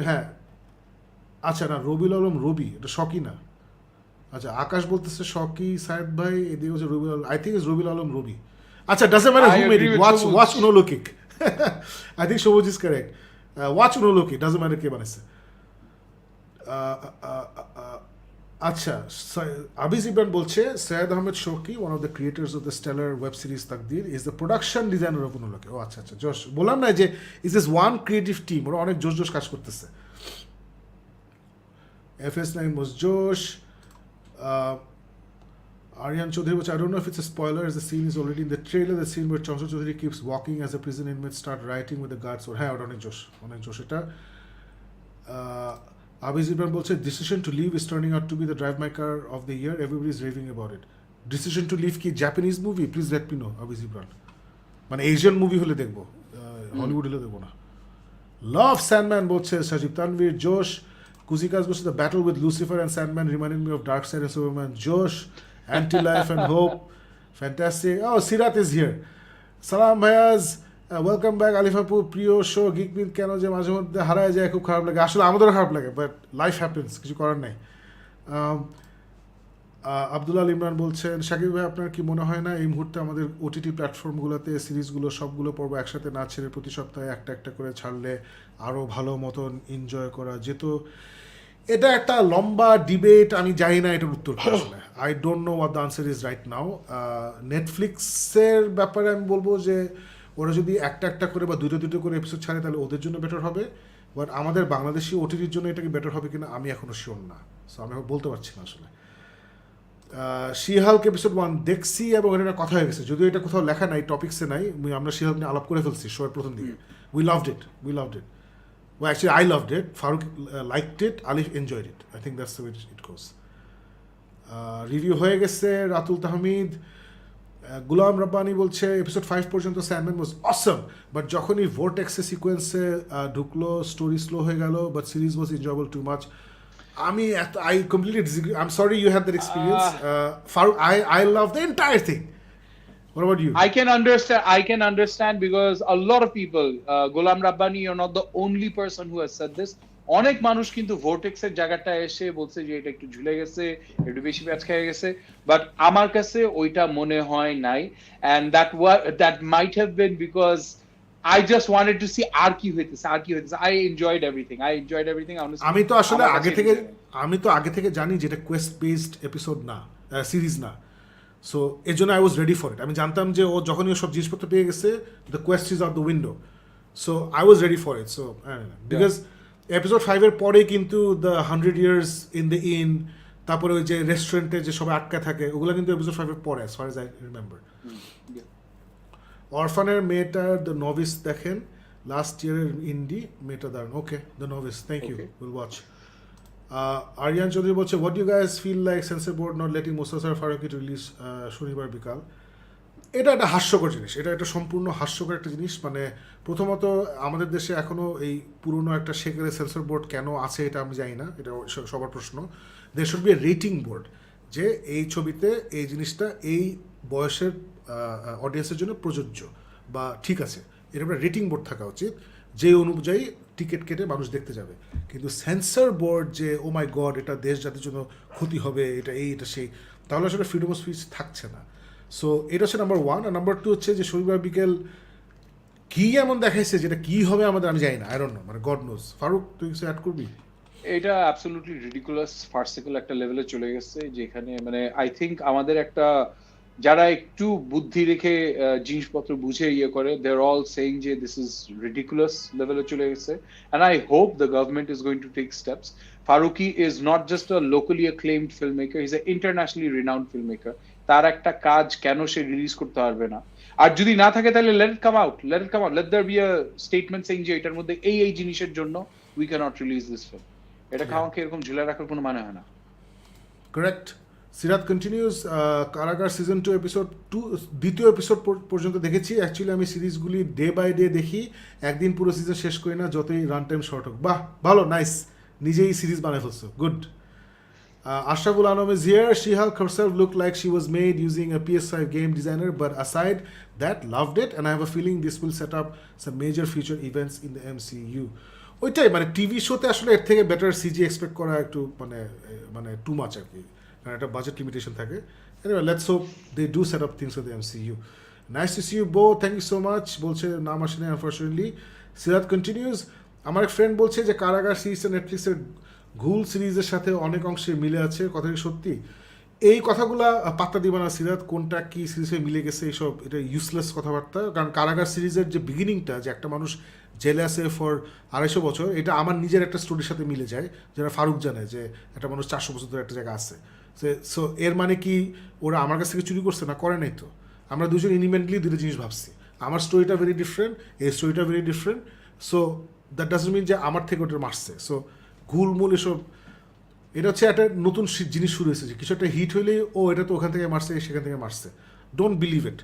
আচ্ছা না, রবিউল আলম রবি, এটা শকি না। আচ্ছা আকাশ বলতেছে শকি সাহেব ভাই, এদিকে হচ্ছে Rabiul Alam, I think is Rabiul Alam Robi. আচ্ছা doesn't matter I who made agree it, with watch Subodh. Watch Unoloukik. I think Sabuj is correct, watch Unoloukik, doesn't matter কে বানাইছে। আচ্ছা আবিজ ইবরান বলছে Syed Ahmed Shawki, one of the creators of the stellar web series Taqdeer, is the production designer of উনোলোকে। ও আচ্ছা আচ্ছা, জোশ। বললাম না যে is this one creative team, ওরা অনেক জোশ জোশ কাজ করতেছে। FS9 was Josh. Aryan Chaudhary, which I don't know if it's a spoiler, as the scene is already in the trailer. The scene where Chaudhary Chaudhary keeps walking as the prison inmates start rioting with the guards. Or hey, অনেক জোশ এটা। Abiz Ibran বলছে decision to leave is turning out to be the drive my car of the year. Everybody is raving about it. Decision to leave কি Japanese movie? Please let me know, Abiz Ibran. মানে Asian movie হলে দেখবো, Hollywood হলে দেখবো না। Love Sandman বলছে Sajib Tanvir, Josh. Kuzikas goes to the battle with Lucifer and Sandman reminded me of Darkseid and Superman. Josh, Anti-Life and Hope. Fantastic. Oh, Sirat is here. Salam bhaias. Welcome back. Alif Apu, প্রিয় show gig myth কেন যে মাঝে মধ্যে হারায় যায়, খুব খারাপ লাগে। আসলে আমাদেরও খারাপ লাগে, বাট লাইফ হ্যাপেন্স, কিছু করার নাই। আব্দুল্লাহ ইমরান বলছেন শাকিব ভাই, আপনার কি মনে হয় না এই মুহূর্তে আমাদের ওটিটি প্ল্যাটফর্মগুলোতে সিরিজগুলো সবগুলো পর্ব একসাথে না ছেড়ে প্রতি সপ্তাহে একটা একটা করে ছাড়লে আরও ভালো মতন এনজয় করা যেত? এটা একটা লম্বা ডিবেট, আমি জানি না এটার উত্তর কি আসলে। I don't know what the answer is right now. নেটফ্লিক্সের ব্যাপারে আমি বলবো যে ওরা যদি একটা একটা করে বা দুটো করে এপিসোড ছাড়ে তাহলে ওদের জন্য বেটার হবে, বাট আমাদের বাংলাদেশি ওটিটির জন্য এটা কি বেটার হবে কিনা আমি এখনও শিওর না, সো আমি বলতে পারছি না আসলে। শিহাল্ক এপিসোড 1 দেখছি এবং এটা কথা হয়ে গেছে, যদিও এটা কোথাও লেখা নাই, টপিক্সে নাই, আমরা শিহাল্ক নিয়ে আলাপ করে ফেলছি শোয়ের প্রথম দিকে। We loved it. Well, actually, I loved it. Farooq liked it. Alif enjoyed it. I think that's the way it goes. Review হয়ে গেছে। রাতুল তাহমিদ, গুলাম রব্বানি বলছে এপিসোড 5 পর্যন্ত স্যান্ডম্যান ওয়াজ অসম, বাট যখনই ভোর্টেক্সে সিকোয়েন্সে ঢুকলো স্টোরি স্লো হয়ে গেল, but series was enjoyable too much. আমি I completely disagree. I am sorry you had that experience. Faruk, I love the entire thing. What about you? I can understand because a lot of people, Ghulam Rabbani, you're not the only person who has said this. অনেক মানুষ কিন্তু ভোর্টেক্সের জায়গাটা এসে বলছে যে এটা একটু ঝুলে গেছে, একটু বেশি প্যাচ খেয়ে গেছে, বাট আমার কাছে ওইটা মনে হয় নাই, and that might have been because I just wanted to see আর কি হইতেছে। I enjoyed everything. Honestly, আমি তো আসলে আগে থেকে জানি যেটা কোয়েস্ট বেসড এপিসোড না, সিরিজ না, সো এর জন্য আই ওয়াজ রেডি ফর ইট। আমি জানতাম যে ও যখনই ও সব জিনিসপত্র পেয়ে গেছে, the quest is out the window, so I was ready for it. So because episode 5-এর পরে কিন্তু the 100 years in the in, তারপরে ওই যে রেস্টুরেন্টে যে সবাই আটকা থাকে, ওগুলো কিন্তু এপিসোড 5-এর পরে, as far as I remember. অরফানের মেয়েটার দ্য নভিস দেখেন, লাস্ট ইয়ারের ইন্ডি, মেয়েটা দারুন। Okay, the novice, thank you, will watch. Ariyan Chowdhury বলছে what you guys feel like censor board not letting Mostafa Farooki to release শনিবার বিকাল? এটা একটা হাস্যকর জিনিস, এটা একটা সম্পূর্ণ হাস্যকর একটা জিনিস। মানে প্রথমত আমাদের দেশে এখনও এই পুরনো একটা সেকেন্ডের সেন্সর বোর্ড কেন আছে এটা আমি জানি না, এটা সবার প্রশ্ন। There should be a rating board, যে এই ছবিতে এই জিনিসটা এই বয়সের অডিয়েন্সের জন্য প্রযোজ্য বা ঠিক আছে, এরকম একটা রেটিং বোর্ড থাকা উচিত, যে অনুযায়ী টিকিট কেটে মানুষ দেখতে যাবে। কিন্তু সেন্সর বোর্ড যে ও মাই গড এটা দেশ জাতির জন্য ক্ষতি হবে, এটা সেই, তাহলে আসলে ফ্রিডম অফ স্পিচ থাকছে না। সো এটা হচ্ছে নাম্বার 1। আর নাম্বার 2 হচ্ছে যে শনিবার বিকেল কি এমন দেখাইছে যেটা কি হবে আমাদের আমি জানি না, আই ডোন্ট নো, মানে গড নোজ। ফারুক, তুই কিছু অ্যাড করবি? এটা অ্যাবসলিউটলি রিডিকুলাস, ফার্সিক্যাল একটা লেভেলে চলে গেছে, যেখানে মানে আই থিঙ্ক আমাদের একটা যারা একটু বুদ্ধি রেখে জিনিসপত্র বুঝে ইয়ে করে, দে আর অল সেইং যে দিস ইজ রিডিকুলাস লেভেলে চলে গেছে, and I hope the government is going to take steps. Farooki is not just a locally acclaimed film maker, he is a internationally renowned film maker. তার একটা কাজ কেন সে release করতে পারবে না? আর যদি না থাকে তাহলে let it come out, let there be a statement saying যে এটার মধ্যে এই জিনিসের জন্য we can't release this film. এটা খাওয়াকে এরকম ঝুলে রাখার কোনো মানে হয় না। Correct. Sirat continues, Karagar season 2 episode 2 দ্বিতীয় এপিসোড পর্যন্ত দেখেছি। অ্যাকচুয়ালি আমি সিরিজগুলি ডে বাই ডে দেখি, একদিন পুরো সিজন শেষ করি না, যতই রান টাইম শর্ট হোক। বাহ, ভালো, নাইস, নিজেই সিরিজ বানায় ফেলছো, good. Ashraful Anam is here. She-Hulk herself looked like she was made using a PS5 game designer, but aside that, loved it, and I have a feeling this will set up some major future events in the MCU. ওইটাই মানে TV শোতে আসলে এর থেকে better CG expect করা একটু মানে মানে টু মাচ আর কি, কারণ একটা বাজেট লিমিটেশন থাকে। Anyway let's hope they do set up things with MCU. Nice to see you bo, thank you so much. বলছে নাম আসেনি আনফর্চুনেটলি। সিরাত কন্টিনিউজ, আমার এক ফ্রেন্ড বলছে যে কারাগার সিরিজটা নেটফ্লিক্সের ঘুল সিরিজের সাথে অনেক অংশে মিলে আছে, কথা কি সত্যি? এই কথাগুলা পাত্তা দিবা না সিরাত, কোনটা কি সিরিজে মিলে গেছে এইসব, এটা ইউজলেস কথাবার্তা। কারণ কারাগার সিরিজের যে বিগিনিংটা, যে একটা মানুষ জেলে আছে ফর 250 বছর, এটা আমার নিজের একটা স্টোরির সাথে মিলে যায়, যেটা ফারুক জানে যে একটা মানুষ 400 বছর ধরে একটা জায়গায় আছে। সো এর মানে কি ওরা আমার কাছ থেকে চুরি করছে? না, করে নাই তো। আমরা দুজন ইনিমেন্টলি দুটো জিনিস ভাবছি, আমার স্টোরিটা ভেরি ডিফারেন্ট, এই স্টোরিটা very different. So that doesn't mean যে আমার থেকে ওটা মারছে। সো ঘুলমুল এসব, এটা হচ্ছে একটা নতুন জিনিস শুরু হয়েছে যে কিছু একটা হিট হইলেই ও এটা তো ওখান থেকে মারছে, সেখান থেকে মারছে। Don't believe it.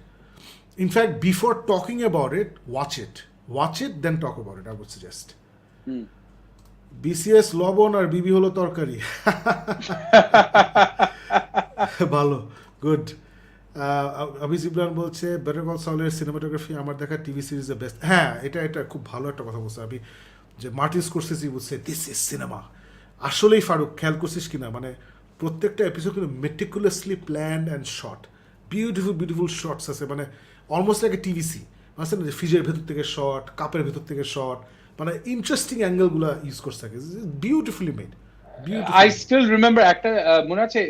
In fact before talking about it, watch it then talk about it, I would suggest. BCS লবণ আর বিবি হলো তরকারি। ভালো, গুড। আবিজ ইব্রাহিম বলছে বেটার কল সলের সিনেমাটোগ্রাফি আমার দেখা টিভি সিরিজের বেস্ট। হ্যাঁ, এটা খুব ভালো একটা কথা বলছে আমি, যে মার্টিন স্করসেসি বলছে দিস ইজ সিনেমা। আসলেই ফারুক, খেয়াল করছিস কিনা, মানে প্রত্যেকটা এপিসোড কিন্তু meticulously planned and shot, beautiful shots আছে, মানে অলমোস্ট লাইক এ টিভিসি আছে না, যে ফ্রিজের ভেতর থেকে শট, কাপের ভেতর থেকে শট, মানে ইন্টারেস্টিং অ্যাঙ্গেলগুলো ইউজ করছে থাকে, beautifully made. I still remember একটা মনে আছে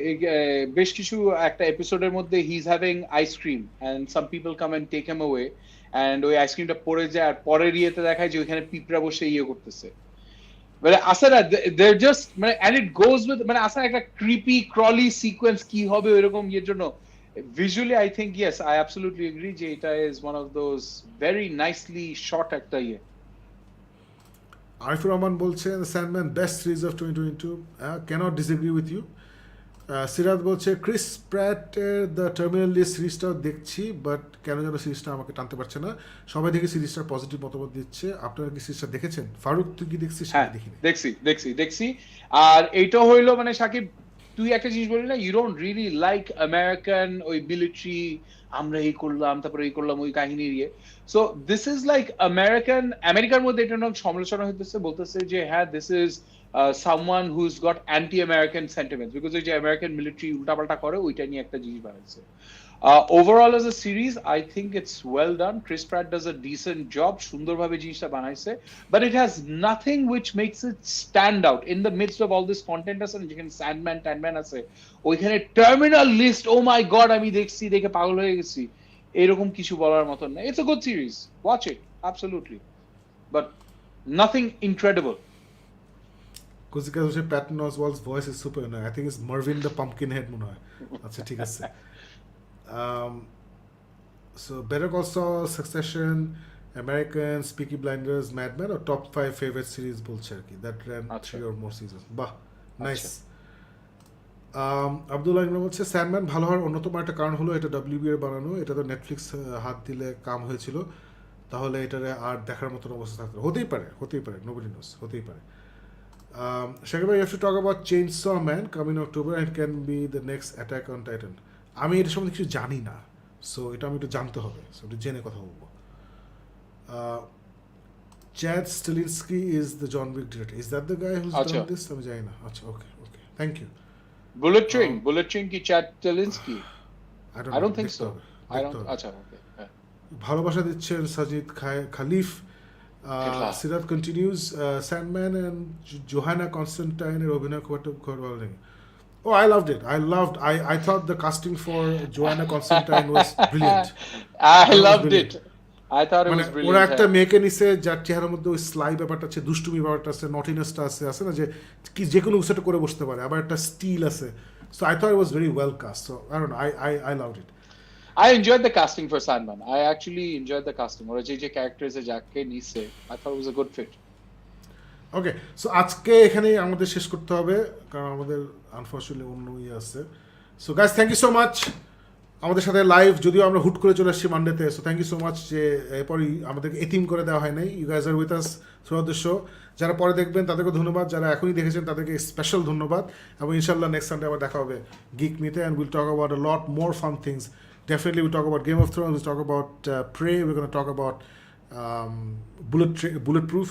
বেশ কিছু একটা এপিসোডের মধ্যে he is having ice cream and some people come and take him away and ওই আইসক্রিমটা পড়ে যায় আর পরের ইয়েতে দেখায় যে ওইখানে পিঁপড়া বসে ইয়ে করতেছে। মানে আসলে they're just মানে and it goes with মানে আসলে একটা ক্রিপি ক্রলি সিকোয়েন্স কি হবে এরকম ইয়ের জন্য visually I think yes I absolutely agree যে এটা is one of those very nicely shot একটা ইয়ে। আরিফুর রহমান বলছেন Sandman best series of 2022, can't disagree with you. Siraj বলছে ক্রিস প্র্যাটের দ্য টার্মিনাল লিস্ট সিরিজটাও দেখছি, বাট কেন যেন সিরিজটা আমাকে টানতে পারছে না। সবাই দেখে সিরিজটার পজিটিভ মতামত দিচ্ছে, আপনারা কি সিরিজটা দেখেছেন? ফারুক তুই কি দেখছিস? হ্যাঁ দেখছি। আর এইটা হইলো মানে সাকিব তুই একটা জিনিস বললি না, you don't really like American ওই মিলিটারি, আমরা এই করলাম তারপরে এই করলাম ওই কাহিনীর ইয়ে। সো দিস ইজ লাইক আমেরিকার মধ্যে এটা অনেক সমালোচনা হইতেছে, বলতেছে যে হ্যাঁ this is someone who's got anti American sentiments because ওই যে আমেরিকান মিলিটারি উল্টাপাল্টা করে ওইটা নিয়ে একটা জিনিস বানাইছে। Overall as a series, I think it's well done. Chris Pratt does a decent job. সুন্দরভাবে জিনিসটা বানাইছে, but it has nothing which makes it stand out in the midst of all this content আছে যেখানে Sandman আছে, ওইখানে terminal list, O my god আমি দেখে পাগল হয়ে গেছি, এরকম কিছু বলার মতন না। It's a good series. Watch it. Absolutely. But nothing incredible. Kuzika হচ্ছে Patton Oswalt's voice is super. No, I think it's Mervyn the Pumpkinhead মনে হয়। আচ্ছা ঠিক আছে। So Better Call Saul, Succession, Americans, Peaky Blinders, Mad Men, or top 5 favorite series বলছে আর কি, that ran 3 or more seasons. বাহ, nice. Abdullah Imran বলছে sandman ভালো হওয়ার অন্যতম একটা কারণ হলো এটা WB এর বানানো, এটা তো নেটফ্লিক্স হাত দিলে কাম হয়েছিল, তাহলে এটারে আর দেখার মতন অবস্থা থাকতো। হতেই পারে, nobody knows, হতেই পারে। Shakib, you have to talk about Chainsaw Man coming in October and can be the next Attack on Titan. আমি এটা সম্বন্ধে কিছু জানি না, সো এটা আমি একটু জানতে হবে, সো একটু জেনে কথা বলবো। Chad Stahelski is the John Wick director, is that the guy who's done this? আমি জানি না। আচ্ছা, okay, thank you. Bullet train কি Chad Stahelski? I don't think so. আচ্ছা, ওকে। ভালোবাসা দিচ্ছেন Sajid Khalif. Sirat continues, Sandman and Johanna কনস্ট্যান্টাইনের অভিনয় খুব ভালো লাগে। Oh, I loved it. I thought the casting for Joanna Constantine was brilliant. I loved it. I thought it was brilliant. ওরা একটা মেয়েকে নিছে যার চেহারার মধ্যে ওই স্লাই ব্যাপারটা আছে, দুষ্টুমি ব্যাপারটা আছে, নটিনেসটা আছে না, যে কি যে কোনো কিছু করে বসতে পারে, আবার একটা স্টিল আছে। So I thought it was very well cast. So I don't know, I loved it. I enjoyed the casting for Sandman. I actually enjoyed the casting. ওরা যে ক্যারেক্টার্স এ যাকে নিছে, I thought it was a good fit. Okay, so আজকে এখানেই আমাদের শেষ করতে হবে, কারণ আমাদের আনফর্চুনেটলি অন্য ইয়ে আছে। So guys, thank you so much আমাদের সাথে লাইভ, যদিও আমরা হুট করে চলে আসছি মানডেতে। So thank you so much যে এরপরই আমাদেরকে এতিম করে দেওয়া হয় নাই। You guys are with us throughout the show. যারা পরে দেখবেন তাদেরকে ধন্যবাদ, যারা এখনই দেখেছেন তাদেরকে স্পেশাল ধন্যবাদ, এবং ইনশাল্লাহ নেক্সট সানডে আবার দেখা হবে গিক মিথে, and will talk about a lot more fun things. Definitely we'll talk about Game of Thrones, we'll talk about Prey, we're going to talk about Bulletproof.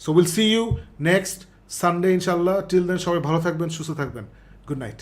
So will see you next Sunday ইনশাল্লাহ। Till then সবাই ভালো থাকবেন, সুস্থ থাকবেন। Good night.